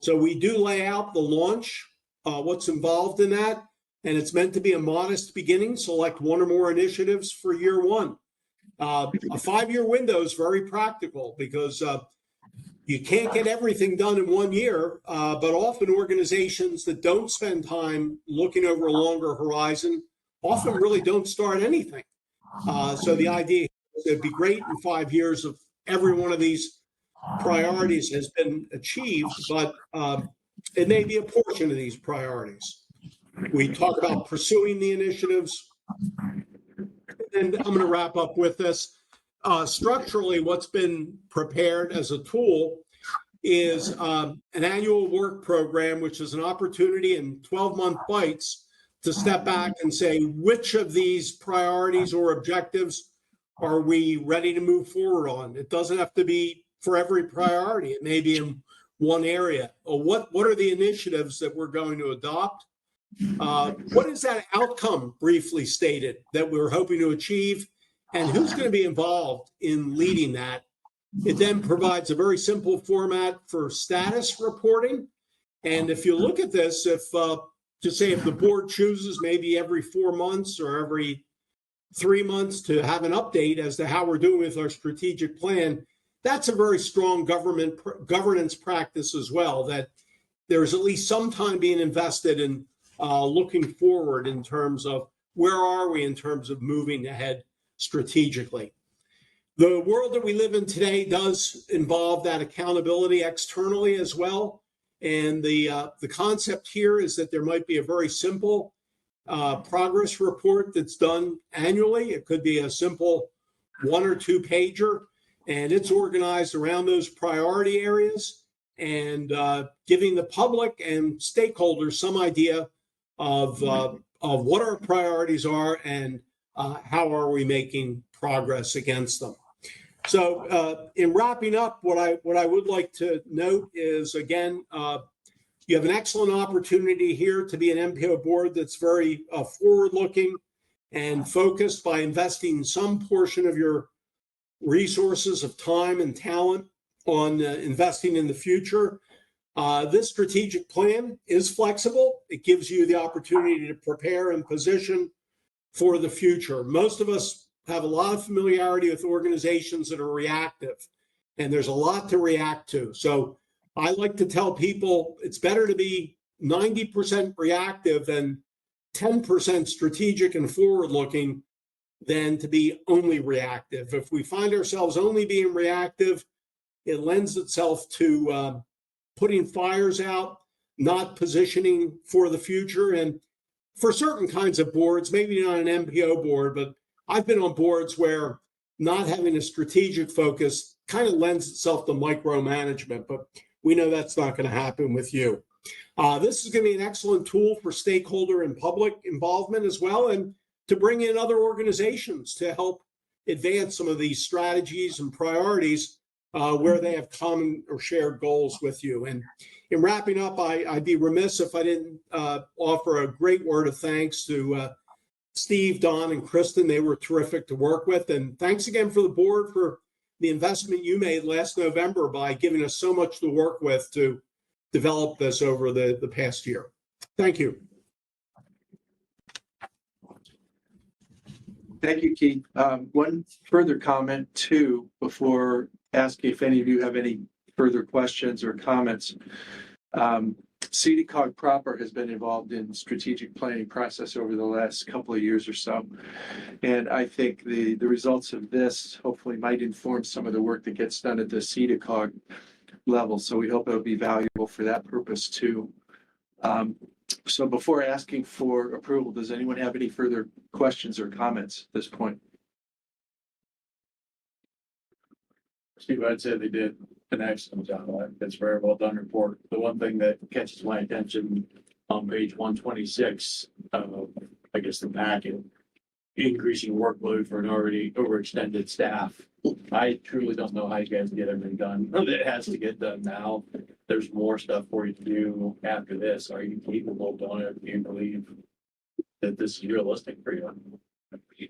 So we do lay out the launch, what's involved in that, and it's meant to be a modest beginning. Select 1 or more initiatives for year 1. A 5-year window is very practical because you can't get everything done in 1 year, but often organizations that don't spend time looking over a longer horizon often really don't start anything. So the idea is it'd be great in 5 years if every one of these priorities has been achieved, but it may be a portion of these priorities. We talk about pursuing the initiatives, and I'm going to wrap up with this. Structurally, what's been prepared as a tool is an annual work program, which is an opportunity in 12-month bites to step back and say, which of these priorities or objectives are we ready to move forward on? It doesn't have to be for every priority. It may be in one area. Or what are the initiatives that we're going to adopt? What is that outcome, briefly stated, that we're hoping to achieve? And who's going to be involved in leading that? It then provides a very simple format for status reporting. And if you look at this, if the board chooses maybe every 4 months or every 3 months to have an update as to how we're doing with our strategic plan, that's a very strong governance practice as well, that there's at least some time being invested in looking forward in terms of where are we in terms of moving ahead strategically. The world that we live in today does involve that accountability externally as well. And the concept here is that there might be a very simple progress report that's done annually. It could be a simple 1 or 2 pager, and it's organized around those priority areas and giving the public and stakeholders some idea of what our priorities are and how are we making progress against them. So in wrapping up, what I would like to note is, again, you have an excellent opportunity here to be an MPO board that's very forward-looking and focused by investing some portion of your resources of time and talent on investing in the future. This strategic plan is flexible. It gives you the opportunity to prepare and position for the future. Most of us have a lot of familiarity with organizations that are reactive, and there's a lot to react to. So I like to tell people it's better to be 90% reactive than 10% strategic and forward-looking than to be only reactive. If we find ourselves only being reactive, it lends itself to putting fires out, not positioning for the future. And for certain kinds of boards, maybe not an MPO board, but I've been on boards where not having a strategic focus kind of lends itself to micromanagement, but we know that's not going to happen with you. This is going to be an excellent tool for stakeholder and public involvement as well, and to bring in other organizations to help advance some of these strategies and priorities where they have common or shared goals with you. And in wrapping up, I'd be remiss if I didn't offer a great word of thanks to Steve, Don, and Kristen. They were terrific to work with. And thanks again for the board for the investment you made last November by giving us so much to work with to develop this over the past year. Thank you. Thank you, Keith. One further comment too, before asking if any of you have any further questions or comments. SEDA COG proper has been involved in strategic planning process over the last couple of years or so. And I think the results of this hopefully might inform some of the work that gets done at the SEDA COG level. So we hope it'll be valuable for that purpose too. So before asking for approval, does anyone have any further questions or comments at this point? Steve, I'd say they did an excellent job. It's a very well done report. The one thing that catches my attention on page 126, I guess the packet, increasing workload for an already overextended staff. I truly don't know how you guys get everything done. It has to get done now. There's more stuff for you to do after this. Are you capable of doing it? Do you believe that this is realistic for you?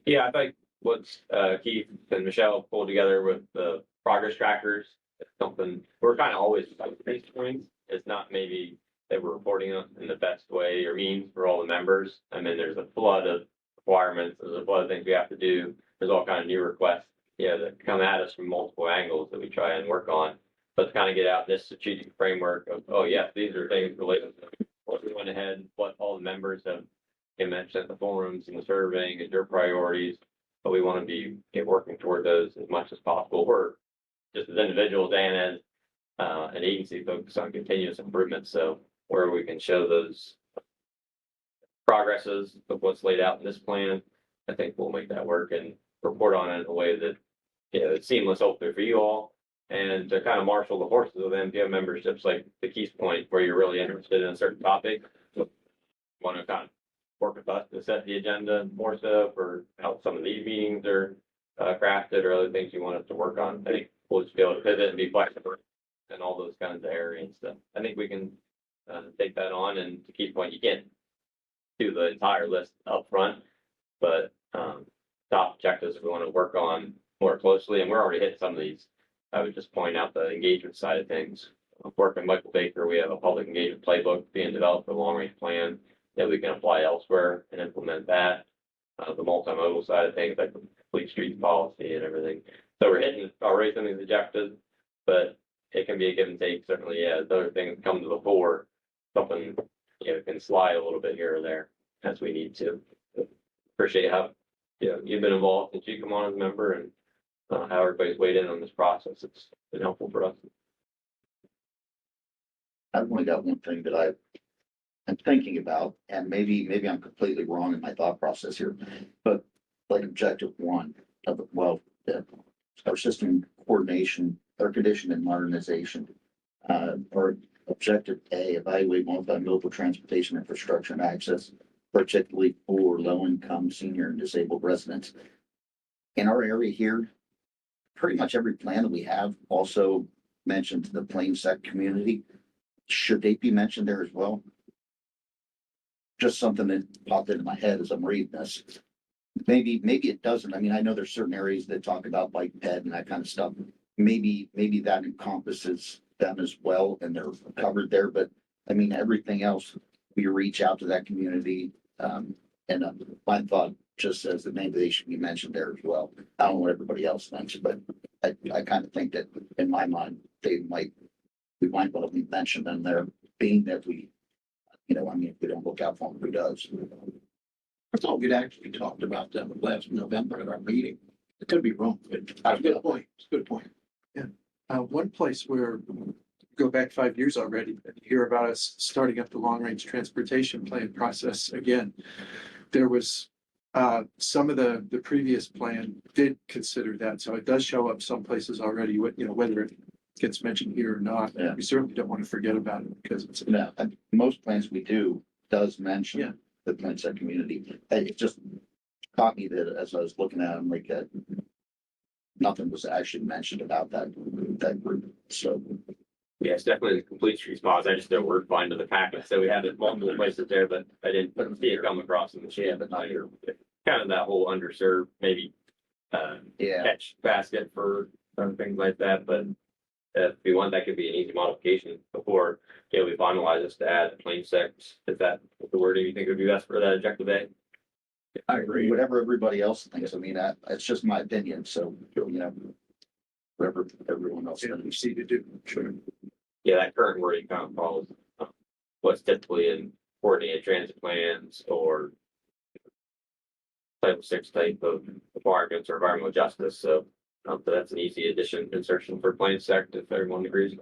Yeah, I think what's Keith and Michelle pulled together with the progress trackers, it's something we're kind of always these points. It's not maybe that we're reporting on in the best way or means for all the members. I mean, there's a flood of requirements, there's a flood of things we have to do. There's all kind of new requests, that come at us from multiple angles that we try and work on. Let's kind of get out this strategic framework of, oh yes, these are things related to what we went ahead, what all the members have mentioned at the forums and the surveying and your priorities. But we want to be working toward those as much as possible. We're just as individuals and as an agency focused on continuous improvement. So where we can show those progresses of what's laid out in this plan, I think we'll make that work and report on it in a way that it's seamless, hopefully for you all, and to kind of marshal the horses of MPO memberships, like the Keith's point, where you're really interested in a certain topic, want to kind of work with us to set the agenda more so for how some of these meetings are crafted or other things you want us to work on. I think we'll just be able to pivot and be flexible and all those kinds of areas. So I think we can take that on. And to Keith's point, you can't do the entire list up front, but top objectives we want to work on more closely, and we're already hitting some of these. I would just point out the engagement side of things. Working with Michael Baker, we have a public engagement playbook being developed for the long range plan that we can apply elsewhere and implement that. The multimodal side of things, like the complete streets policy and everything. So we're hitting already some of these objectives, but it can be a give and take. Certainly, as other things come to the fore, something can slide a little bit here or there as we need to. Appreciate how you've been involved since you come on as a member, and how everybody's weighed in on this process. It's been helpful for us. I've only got one thing that I'm thinking about, and maybe I'm completely wrong in my thought process here, but like objective one of our system coordination, air conditioning and modernization, or objective A, evaluate multimodal transportation infrastructure and access, particularly for low-income, senior, and disabled residents. In our area here, pretty much every plan that we have also mentions the plain sec community. Should they be mentioned there as well? Just something that popped into my head as I'm reading this. Maybe it doesn't. I mean, I know there's certain areas that talk about bike ped and that kind of stuff. Maybe that encompasses them as well and they're covered there. But I mean, everything else, we reach out to that community. And my thought just says that maybe they should be mentioned there as well. I don't know what everybody else mentioned, but I kind of think that in my mind, we might want to be mentioned in there, being that we, if we don't look out for them, who does? I thought we'd actually talked about that last November at our meeting. It could be wrong, but that's a good point. It's a good point. Yeah. One place where go back 5 years already, and hear about us starting up the long range transportation plan process again. There was some of the previous plan did consider that. So it does show up some places already, whether it gets mentioned here or not. Yeah. We certainly don't want to forget about it because it's. No, and most plans we do does Yeah. mention the Plan Set community. And it just caught me that as I was looking at them, like, nothing was actually mentioned about that group, so. Yeah, it's definitely the complete street spots. I just don't work fine to the packet, so we have it multiple places there, but I didn't see it come across in the chat, but not here. Kind of that whole underserved, maybe, Yeah, catch basket for some things like that, but if we want, that could be an easy modification before, we finalize this to add plain six. Is that the wording you think would be best for that objective A? I agree. Whatever everybody else thinks, I mean, it's just my opinion, so, whatever everyone else Yeah, we thinks. see to do, sure. Yeah, that current wording kind of follows what's typically in coordinated transit plans or Title VI type of requirements or environmental justice. So that's an easy addition, insertion for plain sect if everyone agrees.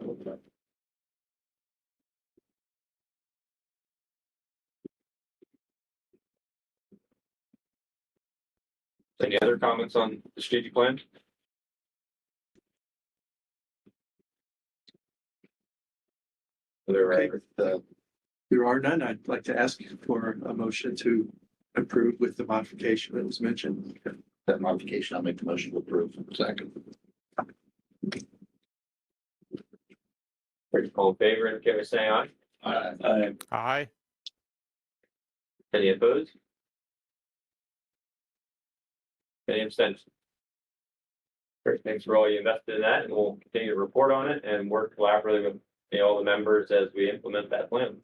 Any other comments on the strategic plan? Okay. There are none. I'd like to ask for a motion to approve with the modification that was mentioned. That modification, I'll make the motion to approve. Second. All in favor, indicate by saying aye. Aye. Any opposed? Any abstentions? Great, thanks for all you invested in that, and we'll continue to report on it and work collaboratively with all the members as we implement that plan.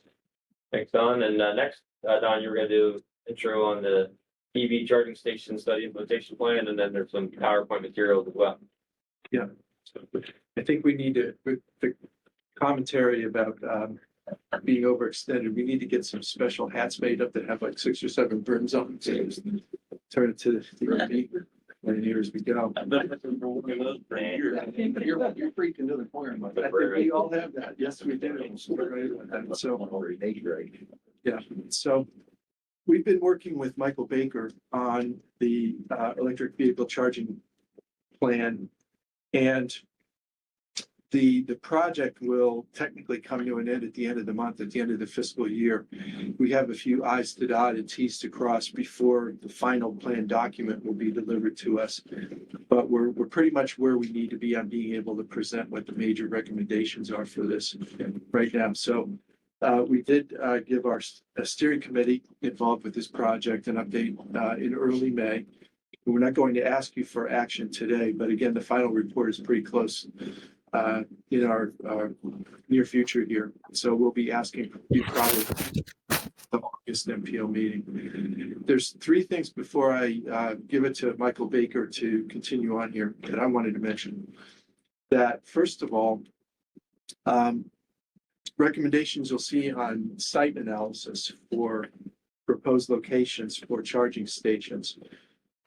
Thanks, Don. And next, Don, you're gonna do intro on the EV charging station study implementation plan, and then there's some PowerPoint materials as well. Yeah. I think we need to, with the commentary about being overextended, we need to get some special hats made up that have like 6 or 7 brims on them. So just turn it to the and here as we go. You're free to do the corner. I think we all have that. Yes, we do. So, yeah, so we've been working with Michael Baker on the electric vehicle charging plan. And the project will technically come to an end at the end of the month, at the end of the fiscal year. We have a few i's to dot and t's to cross before the final plan document will be delivered to us. But we're pretty much where we need to be on being able to present what the major recommendations are for this right now. So we did give our steering committee involved with this project an update in early May. We're not going to ask you for action today, but again, the final report is pretty close in our near future here. So we'll be asking you probably the August MPO meeting. There's 3 things before I give it to Michael Baker to continue on here that I wanted to mention. That first of all, recommendations you'll see on site analysis for proposed locations for charging stations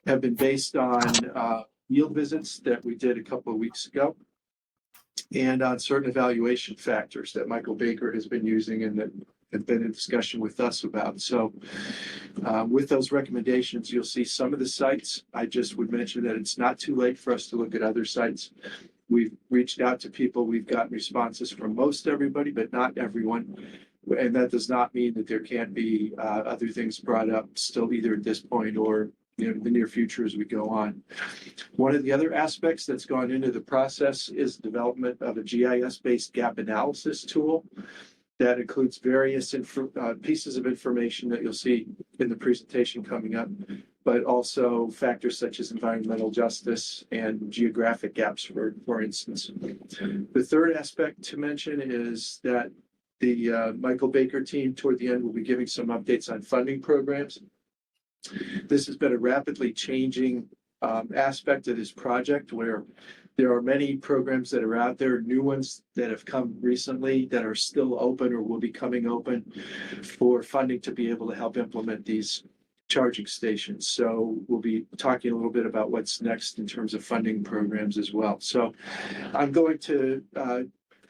have been based on field visits that we did a couple of weeks ago and on certain evaluation factors that Michael Baker has been using and that have been in discussion with us about. So with those recommendations, you'll see some of the sites. I just would mention that it's not too late for us to look at other sites. We've reached out to people. We've gotten responses from most everybody, but not everyone. And that does not mean that there can't be other things brought up still either at this point or the near future as we go on. One of the other aspects that's gone into the process is development of a GIS-based gap analysis tool that includes various pieces of information that you'll see in the presentation coming up, but also factors such as environmental justice and geographic gaps, for instance. The third aspect to mention is that the Michael Baker team toward the end will be giving some updates on funding programs. This has been a rapidly changing aspect of this project where there are many programs that are out there, new ones that have come recently that are still open or will be coming open for funding to be able to help implement these charging stations. So we'll be talking a little bit about what's next in terms of funding programs as well. So I'm going to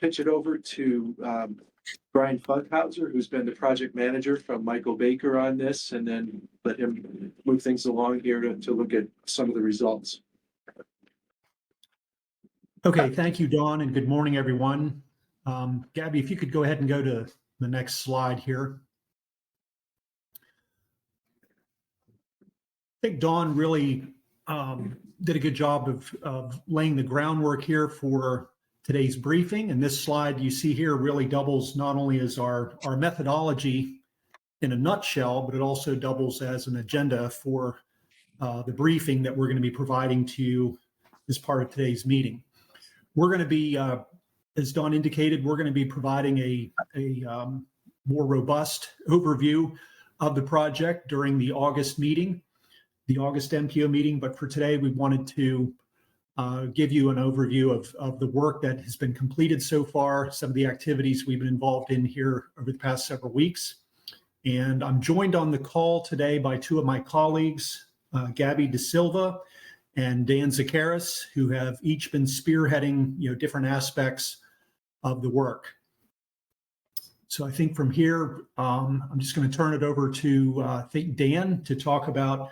pitch it over to Brian Funkhauser, who's been the project manager from Michael Baker on this, and then let him move things along here to look at some of the results. Okay, thank you, Dawn, and good morning, everyone. Gabby, if you could go ahead and go to the next slide here. I think Dawn really did a good job of laying the groundwork here for today's briefing. And this slide you see here really doubles not only as our methodology in a nutshell, but it also doubles as an agenda for the briefing that we're going to be providing to you as part of today's meeting. We're going to be, as Dawn indicated, we're going to be providing a more robust overview of the project during the August meeting, the August MPO meeting. But for today, we wanted to give you an overview of the work that has been completed so far, some of the activities we've been involved in here over the past several weeks. And I'm joined on the call today by two of my colleagues, Gabby De Silva and Dan Zakaris, who have each been spearheading, different aspects of the work. So I think from here, I'm just going to turn it over to I think Dan to talk about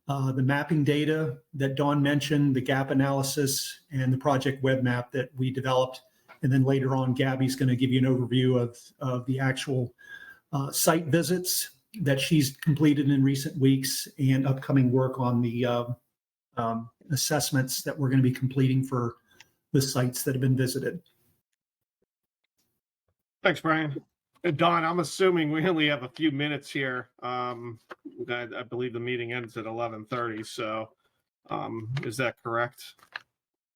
the mapping data that Dawn mentioned, the gap analysis, and the project web map that we developed. And then later on, Gabby's going to give you an overview of the actual site visits that she's completed in recent weeks and upcoming work on the assessments that we're going to be completing for the sites that have been visited. Thanks, Brian. Don, I'm assuming we only have a few minutes here. I believe the meeting ends at 11:30. So is that correct?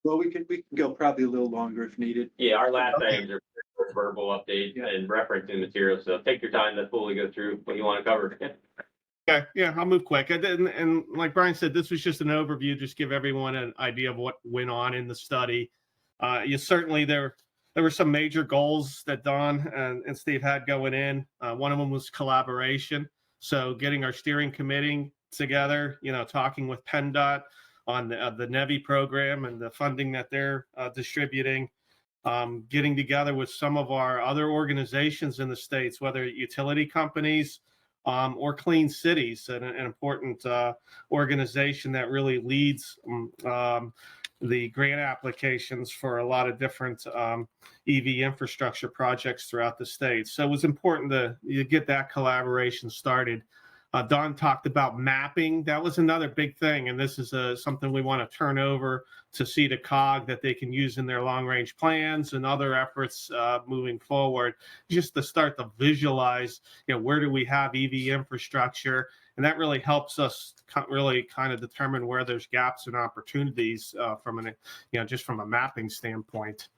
Well, we can go probably a little longer if needed. Yeah, our last items are verbal update and referencing materials. So take your time to fully go through what you want to cover. Okay, yeah, I'll move quick. And like Brian said, this was just an overview, just give everyone an idea of what went on in the study. Certainly there were some major goals that Don and Steve had going in. One of them was collaboration. So getting our steering committee together, talking with PennDOT on the NEVI program and the funding that they're distributing, getting together with some of our other organizations in the states, whether utility companies, or Clean Cities, an important organization that really leads the grant applications for a lot of different EV infrastructure projects throughout the state. So it was important to get that collaboration started. Don talked about mapping. That was another big thing, and this is something we want to turn over to SEDA COG that they can use in their long-range plans and other efforts moving forward, just to start to visualize, where do we have EV infrastructure, and that really helps us really kind of determine where there's gaps and opportunities just from a mapping standpoint.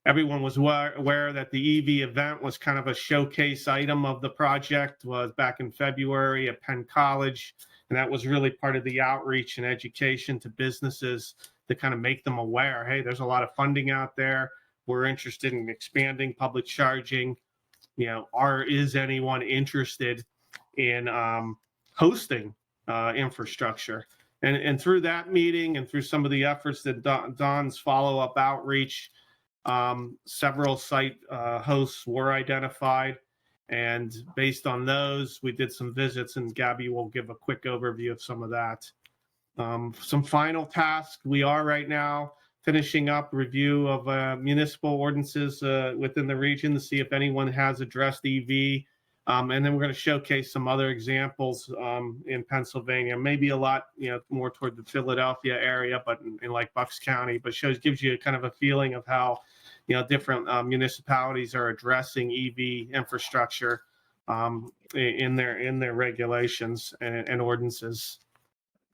Everyone was aware that the EV event was kind of a showcase item of the project, was back in February at Penn College. And that was really part of the outreach and education to businesses to kind of make them aware, hey, there's a lot of funding out there. We're interested in expanding public charging. Is anyone interested in hosting infrastructure? And through that meeting and through some of the efforts that Don's follow-up outreach, several site hosts were identified, and based on those, we did some visits, and Gabby will give a quick overview of some of that. Some final tasks. We are right now finishing up review of municipal ordinances within the region to see if anyone has addressed EV. And then we're going to showcase some other examples in Pennsylvania, maybe a lot, more toward the Philadelphia area, but in like Bucks County, but gives you kind of a feeling of how, different municipalities are addressing EV infrastructure in their regulations and ordinances.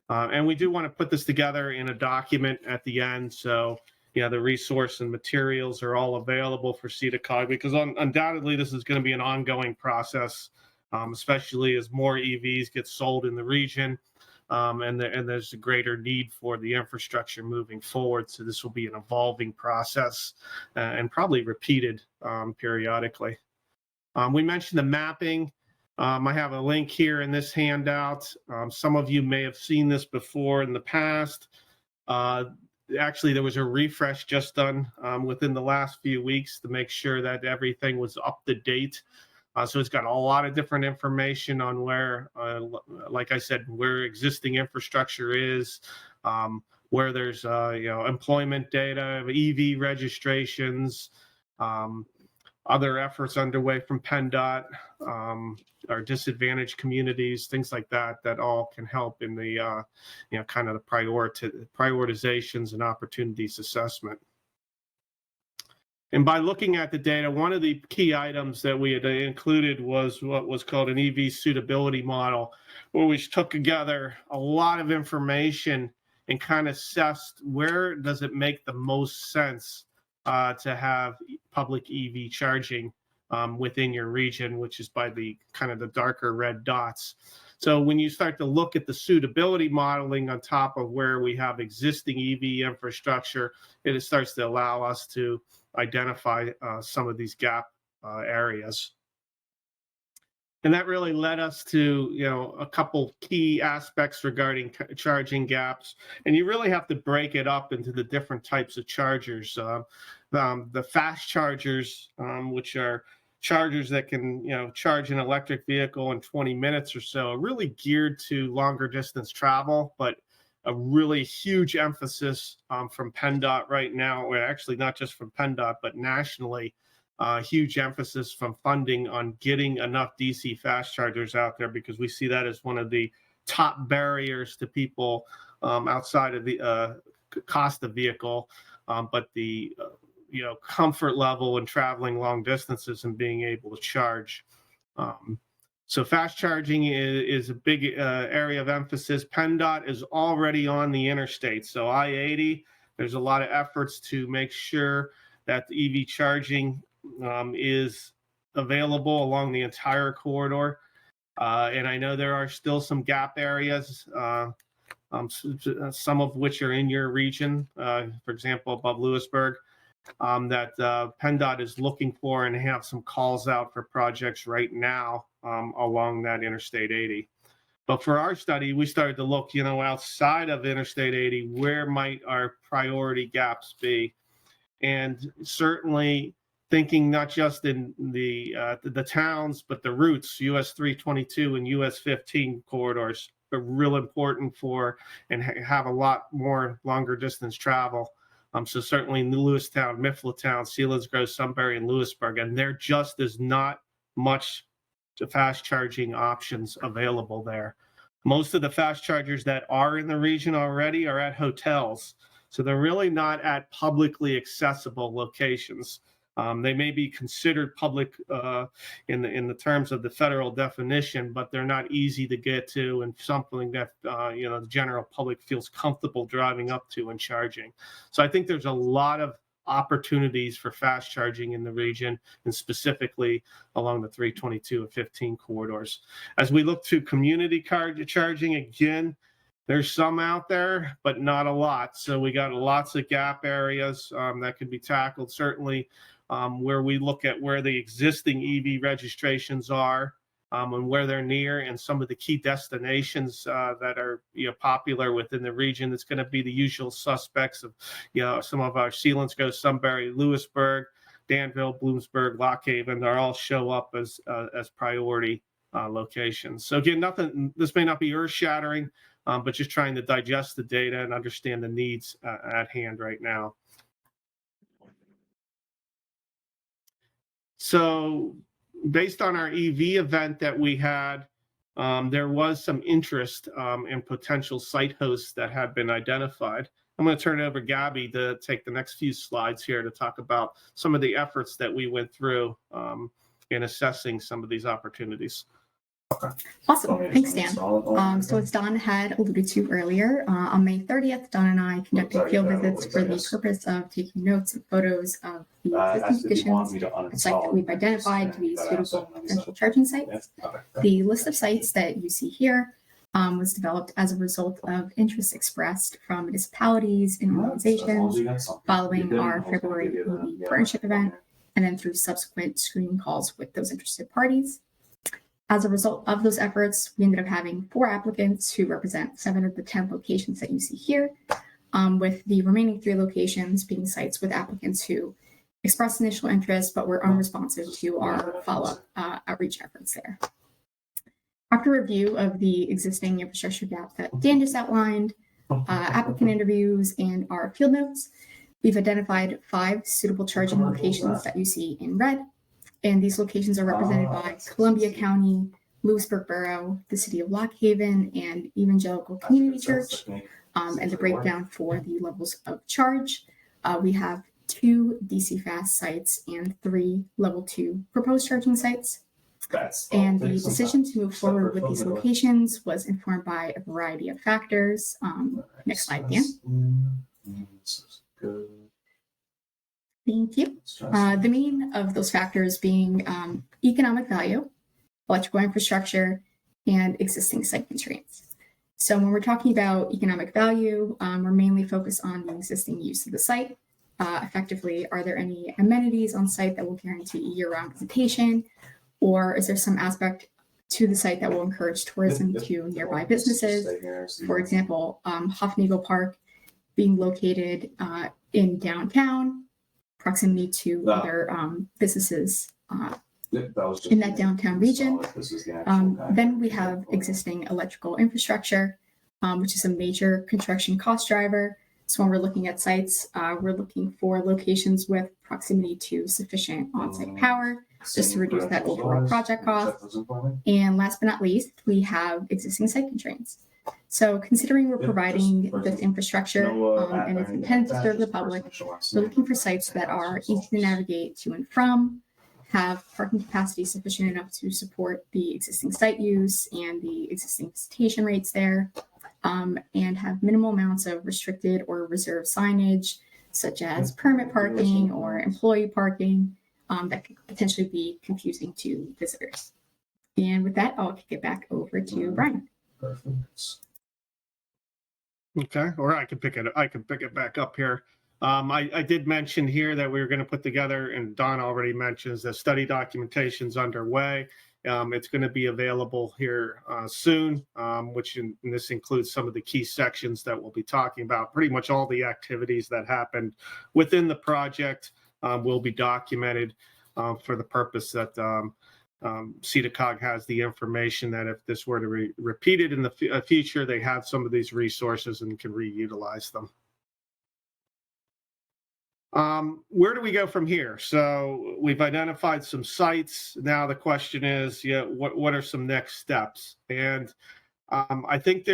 And we do want to put this together in a document at the end. So, the resource and materials are all available for SEDA COG, because undoubtedly this is going to be an ongoing process, especially as more EVs get sold in the region, and there's a greater need for the infrastructure moving forward. So this will be an evolving process and probably repeated periodically. We mentioned the mapping. I have a link here in this handout. Some of you may have seen this before in the past. Actually, there was a refresh just done within the last few weeks to make sure that everything was up to date. So it's got a lot of different information on where, like I said, where existing infrastructure is, where there's employment data, EV registrations, other efforts underway from PennDOT, our disadvantaged communities, things like that, that all can help in the kind of the prioritizations and opportunities assessment. And by looking at the data, one of the key items that we had included was what was called an EV suitability model, where we took together a lot of information and kind of assessed where does it make the most sense to have public EV charging within your region, which is by the kind of the darker red dots. So when you start to look at the suitability modeling on top of where we have existing EV infrastructure, it starts to allow us to identify some of these gap areas. And that really led us to, a couple key aspects regarding charging gaps. And you really have to break it up into the different types of chargers. The fast chargers, which are chargers that can, charge an electric vehicle in 20 minutes or so, are really geared to longer distance travel, but a really huge emphasis from PennDOT right now, or actually not just from PennDOT, but nationally, huge emphasis from funding on getting enough DC fast chargers out there, because we see that as one of the top barriers to people outside of the cost of vehicle, but the comfort level in traveling long distances and being able to charge. So fast charging is a big area of emphasis. PennDOT is already on the interstate. So I-80, there's a lot of efforts to make sure that the EV charging is available along the entire corridor. And I know there are still some gap areas, some of which are in your region, for example, above Lewisburg, that PennDOT is looking for and have some calls out for projects right now along that Interstate 80. But for our study, we started to look, outside of Interstate 80, where might our priority gaps be? And certainly thinking not just in the towns, but the routes, US 322 and US 15 corridors are real important for and have a lot more longer distance travel. So certainly in Lewistown, Mifflintown, Selinsgrove, Sunbury, and Lewisburg, and there just is not much fast charging options available there. Most of the fast chargers that are in the region already are at hotels, so they're really not at publicly accessible locations. They may be considered public in the terms of the federal definition, but they're not easy to get to and something that the general public feels comfortable driving up to and charging. So I think there's a lot of opportunities for fast charging in the region, and specifically along the 322 and 15 corridors. As we look to community car charging, again, there's some out there, but not a lot. So we got lots of gap areas that can be tackled. Certainly where we look at where the existing EV registrations are and where they're near, and some of the key destinations that are popular within the region. It's going to be the usual suspects of some of our Selinsgrove, Sunbury, Lewisburg, Danville, Bloomsburg, Lock Haven. They all show up as priority locations. So again, this may not be earth shattering, but just trying to digest the data and understand the needs at hand right now. So based on our EV event that we had, there was some interest in potential site hosts that have been identified. I'm going to turn it over to Gabby to take the next few slides here to talk about some of the efforts that we went through in assessing some of these opportunities. Awesome. Thanks, Dan. So as Don had alluded to earlier, on May 30th, Don and I conducted field visits for the purpose of taking notes and photos of the existing conditions at sites that we've identified to be suitable potential charging sites. The list of sites that you see here was developed as a result of interest expressed from municipalities and organizations following our February EV partnership event, and then through subsequent screening calls with those interested parties. As a result of those efforts, we ended up having 4 applicants who represent 7 of the 10 locations that you see here, with the remaining 3 locations being sites with applicants who expressed initial interest but were unresponsive to our follow-up outreach efforts there. After review of the existing infrastructure gap that Dan just outlined, applicant interviews, and our field notes. We've identified 5 suitable charging locations that you see in red, and these locations are represented by Columbia County, Lewisburg Borough, the City of Lock Haven, and Evangelical Community Church, and the breakdown for the levels of charge. We have 2 DC fast sites and 3 level 2 proposed charging sites. And the decision to move forward with these locations was informed by a variety of factors. Next slide, Dan. Thank you. The main of those factors being economic value, electrical infrastructure, and existing site constraints. So when we're talking about economic value, we're mainly focused on the existing use of the site. Effectively, are there any amenities on site that will guarantee year-round visitation? Or is there some aspect to the site that will encourage tourism to nearby businesses? For example, Hofnagel Park being located in downtown, proximity to other businesses in that downtown region. Then we have existing electrical infrastructure, which is a major construction cost driver. So when we're looking at sites, we're looking for locations with proximity to sufficient on-site power, just to reduce that overall project cost. And last but not least, we have existing site constraints. So considering we're providing this infrastructure and it's intended to serve the public, we're looking for sites that are easy to navigate to and from, have parking capacity sufficient enough to support the existing site use and the existing visitation rates there, and have minimal amounts of restricted or reserved signage, such as permit parking or employee parking, that could potentially be confusing to visitors. And with that, I'll kick it back over to Brian. Okay, or I can pick it back up here. I did mention here that we were going to put together, and Don already mentions the study documentation's underway. It's going to be available here soon, this includes some of the key sections that we'll be talking about. Pretty much all the activities that happened within the project will be documented for the purpose that SEDA COG has the information that if this were to be repeated in the future, they have some of these resources and can reutilize them. Where do we go from here? So we've identified some sites. Now the question is, what are some next steps? And I think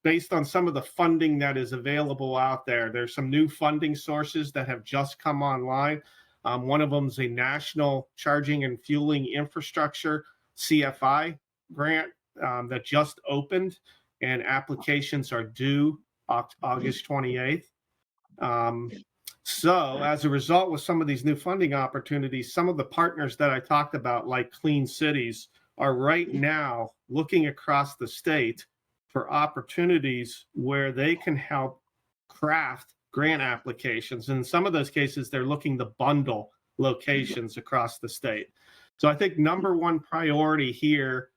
based on some of the funding that is available out there, there's some new funding sources that have just come online. One of them is a National Charging and Fueling Infrastructure, CFI grant that just opened, and applications are due August 28th. So as a result, with some of these new funding opportunities, some of the partners that I talked about, like Clean Cities, are right now looking across the state for opportunities where they can help craft grant applications. In some of those cases, they're looking to bundle locations across the state. So I think number one priority here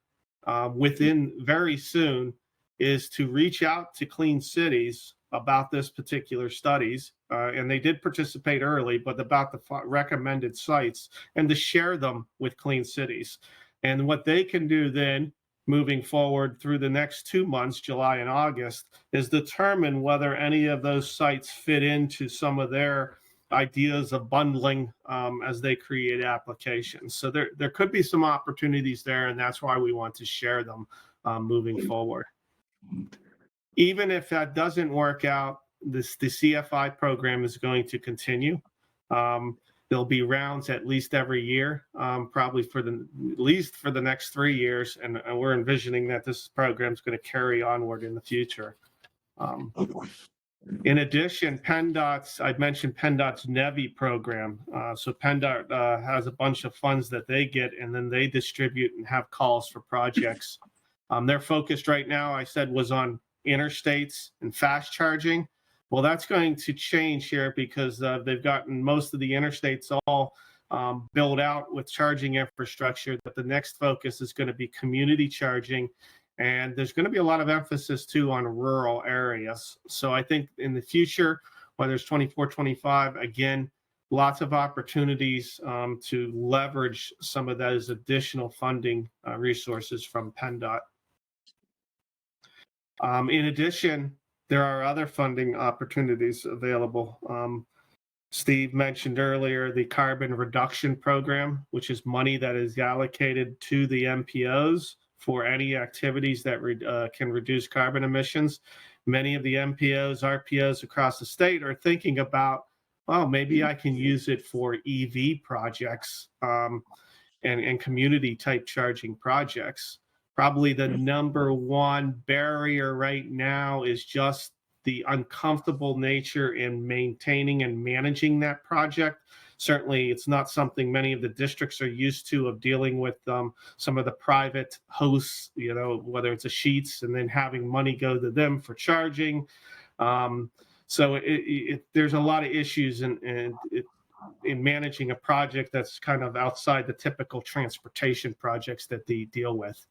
within very soon is to reach out to Clean Cities about this particular studies, and they did participate early, but about the recommended sites, and to share them with Clean Cities. And what they can do then, moving forward through the next 2 months, July and August, is determine whether any of those sites fit into some of their ideas of bundling as they create applications. So there could be some opportunities there, and that's why we want to share them moving forward. Even if that doesn't work out, the CFI program is going to continue. There'll be rounds at least every year, probably at least for the next 3 years, and we're envisioning that this program is going to carry onward in the future. In addition, I'd mentioned PennDOT's NEVI program. So PennDOT has a bunch of funds that they get, and then they distribute and have calls for projects. Their focus right now, I said, was on interstates and fast charging. Well, that's going to change here because they've gotten most of the interstates all built out with charging infrastructure. But the next focus is going to be community charging. And there's going to be a lot of emphasis, too, on rural areas. So I think in the future, whether it's 24, 25, again, lots of opportunities to leverage some of those additional funding resources from PennDOT. In addition, there are other funding opportunities available. Steve mentioned earlier the carbon reduction program, which is money that is allocated to the MPOs for any activities that can reduce carbon emissions. Many of the MPOs, RPOs across the state are thinking about, oh, maybe I can use it for EV projects and community type charging projects. Probably the number one barrier right now is just the uncomfortable nature in maintaining and managing that project. Certainly, it's not something many of the districts are used to, of dealing with some of the private hosts, you know, whether it's a Sheets and then having money go to them for charging. So there's a lot of issues in managing a project that's kind of outside the typical transportation projects that they deal with.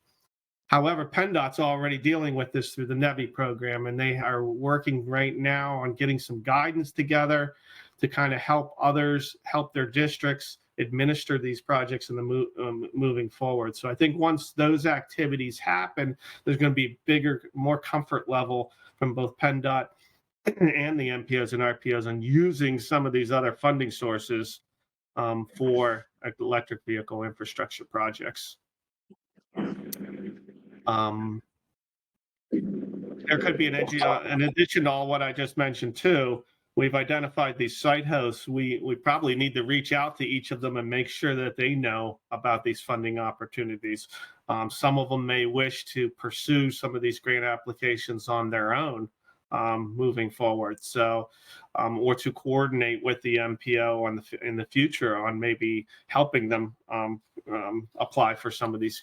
However, PennDOT's already dealing with this through the NEVI program, and they are working right now on getting some guidance together to kind of help others, help their districts administer these projects in the moving forward. So I think once those activities happen, there's going to be bigger, more comfort level from both PennDOT and the MPOs and RPOs on using some of these other funding sources for electric vehicle infrastructure projects. There could be in addition to all what I just mentioned too, we've identified these site hosts. We probably need to reach out to each of them and make sure that they know about these funding opportunities. Some of them may wish to pursue some of these grant applications on their own moving forward. So, or to coordinate with the MPO in the future on maybe helping them apply for some of these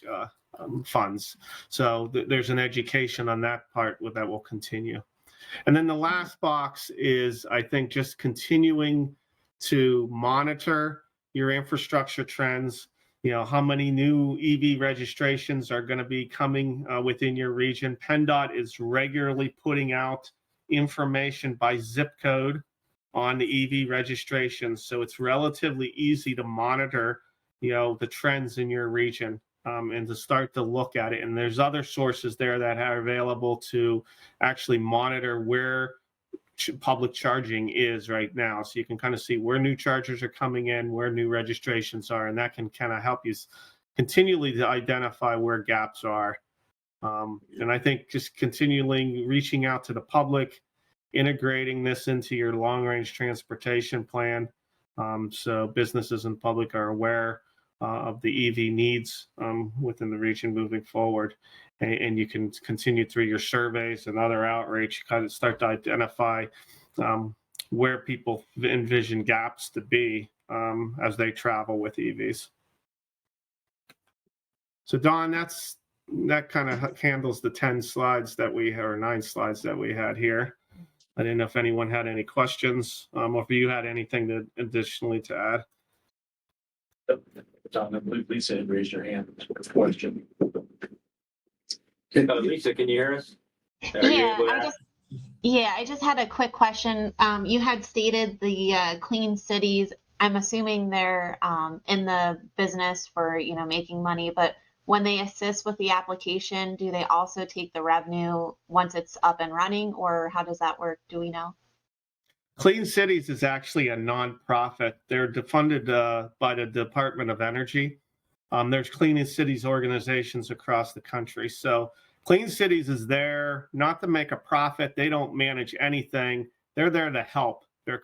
funds. So there's an education on that part that will continue. And then the last box is, I think, just continuing to monitor your infrastructure trends. You know, how many new EV registrations are going to be coming within your region. PennDOT is regularly putting out information by zip code on the EV registrations. So it's relatively easy to monitor, you know, the trends in your region. And to start to look at it. And there's other sources there that are available to actually monitor where public charging is right now. So you can kind of see where new chargers are coming in, where new registrations are, and that can kind of help you continually to identify where gaps are. And I think just continually reaching out to the public, integrating this into your long-range transportation plan, so businesses and public are aware of the EV needs within the region moving forward. And you can continue through your surveys and other outreach, kind of start to identify where people envision gaps to be as they travel with EVs. So Don, that kind of handles the 10 slides that we have, or 9 slides that we had here. I didn't know if anyone had any questions or if you had anything additionally to add. Tom, Lisa, raise your hand. Question. Lisa, can you hear us? I just had a quick question. You had stated the clean cities. I'm assuming they're in the business for, you know, making money, but when they assist with the application, do they also take the revenue once it's up and running, or how does that work? Do we know? Clean Cities is actually a nonprofit. They're funded by the Department of Energy. There's Clean Cities organizations across the country. So Clean Cities is there not to make a profit. They don't manage anything. They're there to help. They're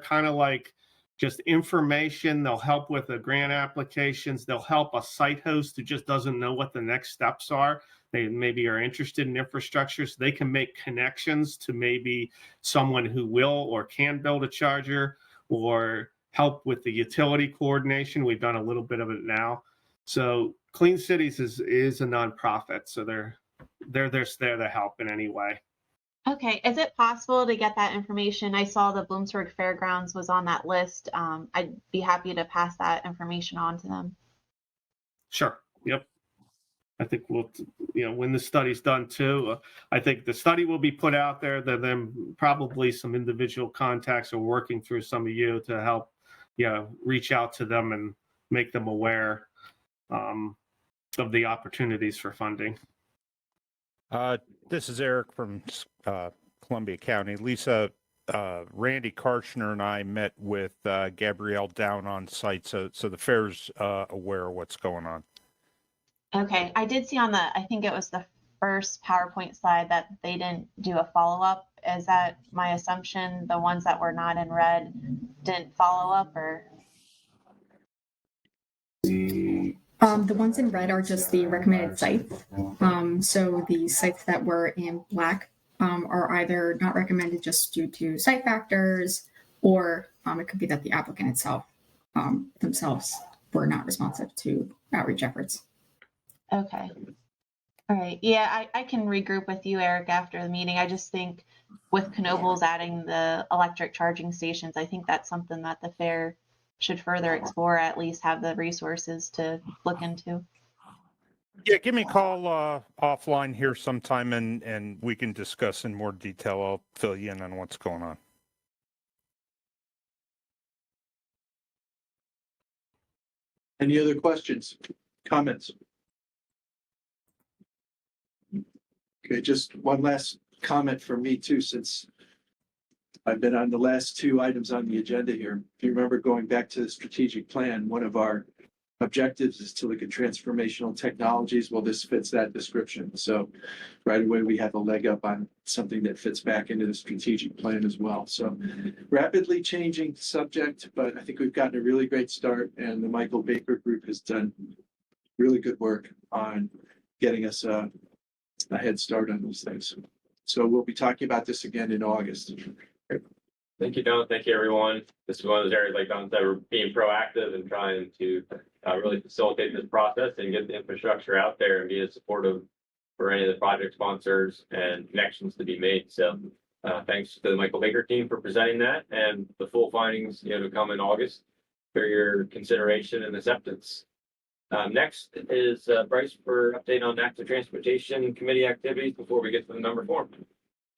kind of like just information. They'll help with the grant applications. They'll help a site host who just doesn't know what the next steps are. They maybe are interested in infrastructure, so they can make connections to maybe someone who will or can build a charger, or help with the utility coordination. We've done a little bit of it now. So Clean Cities is a nonprofit, so they're there to help in any way. Okay, is it possible to get that information? I saw the Bloomsburg Fairgrounds was on that list. I'd be happy to pass that information on to them. Sure. Yep. I think we'll, you know, when the study's done too, I think the study will be put out there. Then probably some individual contacts are working through some of you to help, you know, reach out to them and make them aware of the opportunities for funding. This is Eric from Columbia County. Lisa, Randy Karshner and I met with Gabrielle down on site, so the fair's aware of what's going on. Okay, I did see on I think it was the first PowerPoint slide that they didn't do a follow-up. Is that my assumption? The ones that were not in red didn't follow up, or? The ones in red are just the recommended sites. So the sites that were in black are either not recommended just due to site factors, or it could be that the applicant itself themselves were not responsive to outreach efforts. Okay. All right. Yeah, I can regroup with you, Eric, after the meeting. I just think with Knoebels adding the electric charging stations, I think that's something that the fair should further explore, at least have the resources to look into. Yeah, give me a call offline here sometime and we can discuss in more detail. I'll fill you in on what's going on. Any other questions, comments? Okay, just one last comment from me too, since I've been on the last two items on the agenda here. If you remember going back to the strategic plan, one of our objectives is to look at transformational technologies. Well, this fits that description. So right away, we have a leg up on something that fits back into the strategic plan as well. So rapidly changing subject, but I think we've gotten a really great start, and the Michael Baker Group has done really good work on getting us a head start on these things. So we'll be talking about this again in August. Thank you, Don. Thank you, everyone. This is one of those areas, like Don said, we're being proactive and trying to really facilitate this process and get the infrastructure out there and be as supportive for any of the project sponsors and connections to be made. So thanks to the Michael Baker team for presenting that, and the full findings, to come in August for your consideration and acceptance. Next is Bryce for update on active transportation committee activities before we get to the number 4.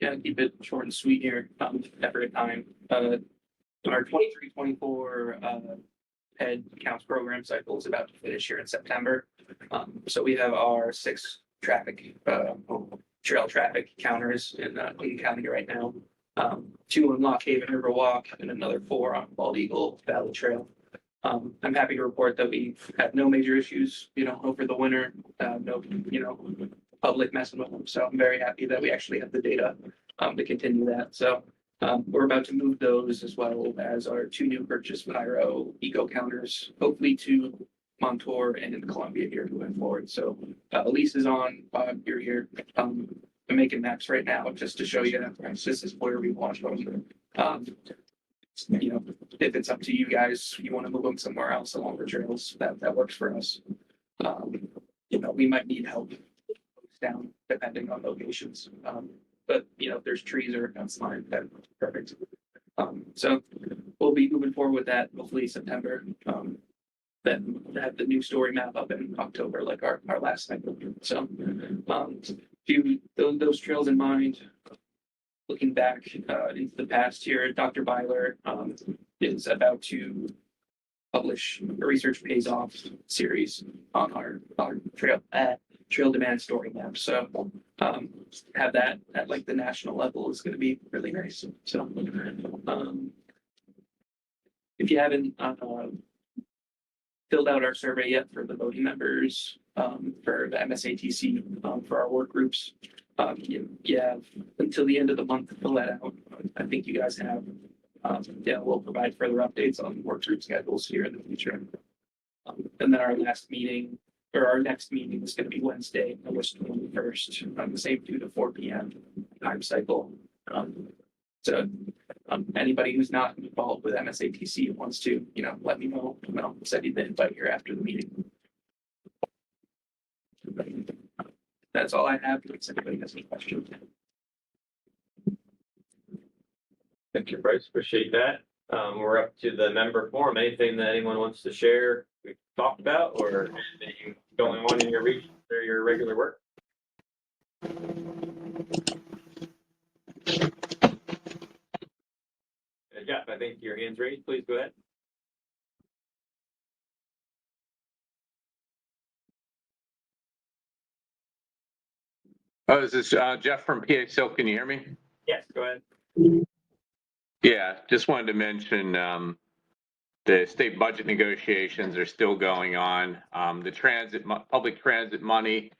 Yeah, keep it short and sweet here, effort at time. Our 23-24 head counts program cycle is about to finish here in September. So we have our 6 traffic, trail traffic counters in Clayton County right now. 2 on Lock Haven Riverwalk and another 4 on Bald Eagle Valley Trail. I'm happy to report that we've had no major issues, over the winter, no, public messing with them. So I'm very happy that we actually have the data to continue that. So we're about to move those, as well as our 2 new purchase Pyro eco counters, hopefully to Montour and in Columbia here moving forward. So Elise is on, you're here. I'm making maps right now just to show you this is where we want them. If it's up to you guys, you want to move them somewhere else along the trails, that works for us. We might need help down depending on locations. But if there's trees or that's fine, that's perfect. So we'll be moving forward with that hopefully September. Then have the new story map up in October, like our last cycle. So those trails in mind. Looking back into the past year, Dr. Byler is about to publish a Research Pays Off series on our trail demand story map. So have that at like the national level is going to be really nice. So if you haven't filled out our survey yet for the voting members for the MSATC for our work groups, you have until the end of the month to fill that out. I think you guys have. We'll provide further updates on work group schedules here in the future. And then our next meeting is going to be Wednesday, August 21st, on the same 2 to 4 p.m. time cycle. So anybody who's not involved with MSATC wants to, let me know. I'll send you the invite here after the meeting. That's all I have. If anybody has any questions. Thank you, Bryce. Appreciate that. We're up to the member forum. Anything that anyone wants to share, we've talked about, or anything going on in your region or your regular work? Jeff, I think your hand's raised. Please go ahead. Oh, this is Jeff from PA Silk. Can you hear me? Yes, go ahead. Yeah, just wanted to mention the state budget negotiations are still going on. The public transit money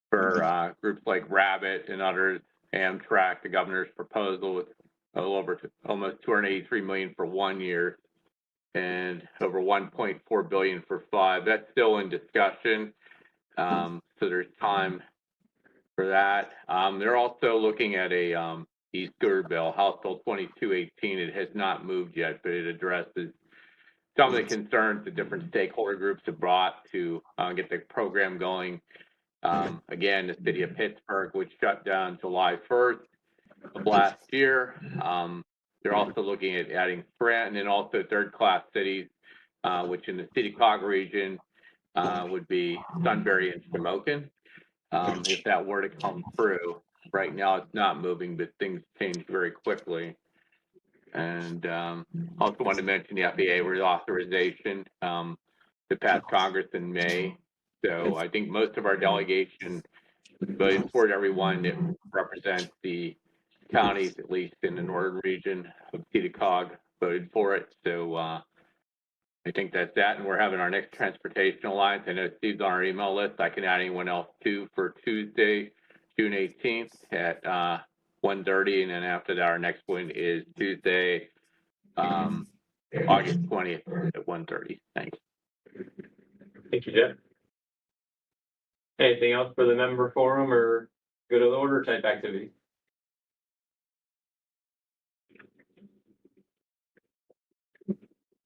for groups like Rabbit and others, Amtrak, the governor's proposal with a little over almost 283 million for 1 year and over 1.4 billion for 5. That's still in discussion. So there's time for that. They're also looking at a e-scooter bill, House Bill 2218. It has not moved yet, but it addresses some of the concerns that different stakeholder groups have brought to get the program going. Again, the city of Pittsburgh, which shut down July 1st of last year. They're also looking at adding Scranton and also third-class cities, which in the SEDA COG region would be Sunbury and Shamokin. If that were to come through, right now it's not moving, but things change very quickly. And also wanted to mention the FAA reauthorization to pass Congress in May. So I think most of our delegation voted for everyone that represents the counties, at least in the northern region of SEDA COG, voted for it. So I think that's that. And we're having our next Transportation Alliance. I know Steve's on our email list. I can add anyone else too for Tuesday, June 18th at 1:30. And then after that, our next one is Tuesday, August 20th at 1:30. Thanks. Thank you, Jeff. Anything else for the member forum or good of the order type activity?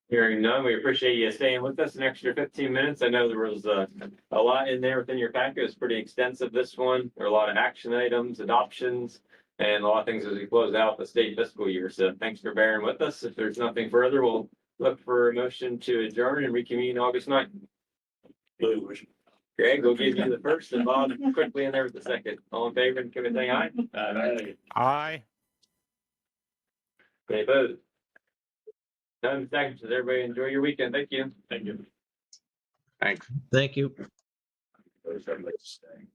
Hearing none, we appreciate you staying with us an extra 15 minutes. I know there was a lot in there within your packet. It was pretty extensive, this one. There are a lot of action items, adoptions, and a lot of things as we close out the state fiscal year. So thanks for bearing with us. If there's nothing further, we'll look for a motion to adjourn and reconvene August 9th. Greg, we'll give you the first and Bob quickly in there with the second. All in favor, give it saying aye. Aye. Any opposed? None seconds. Everybody enjoy your weekend. Thank you. Thank you. Thanks. Thank you. Everybody stay.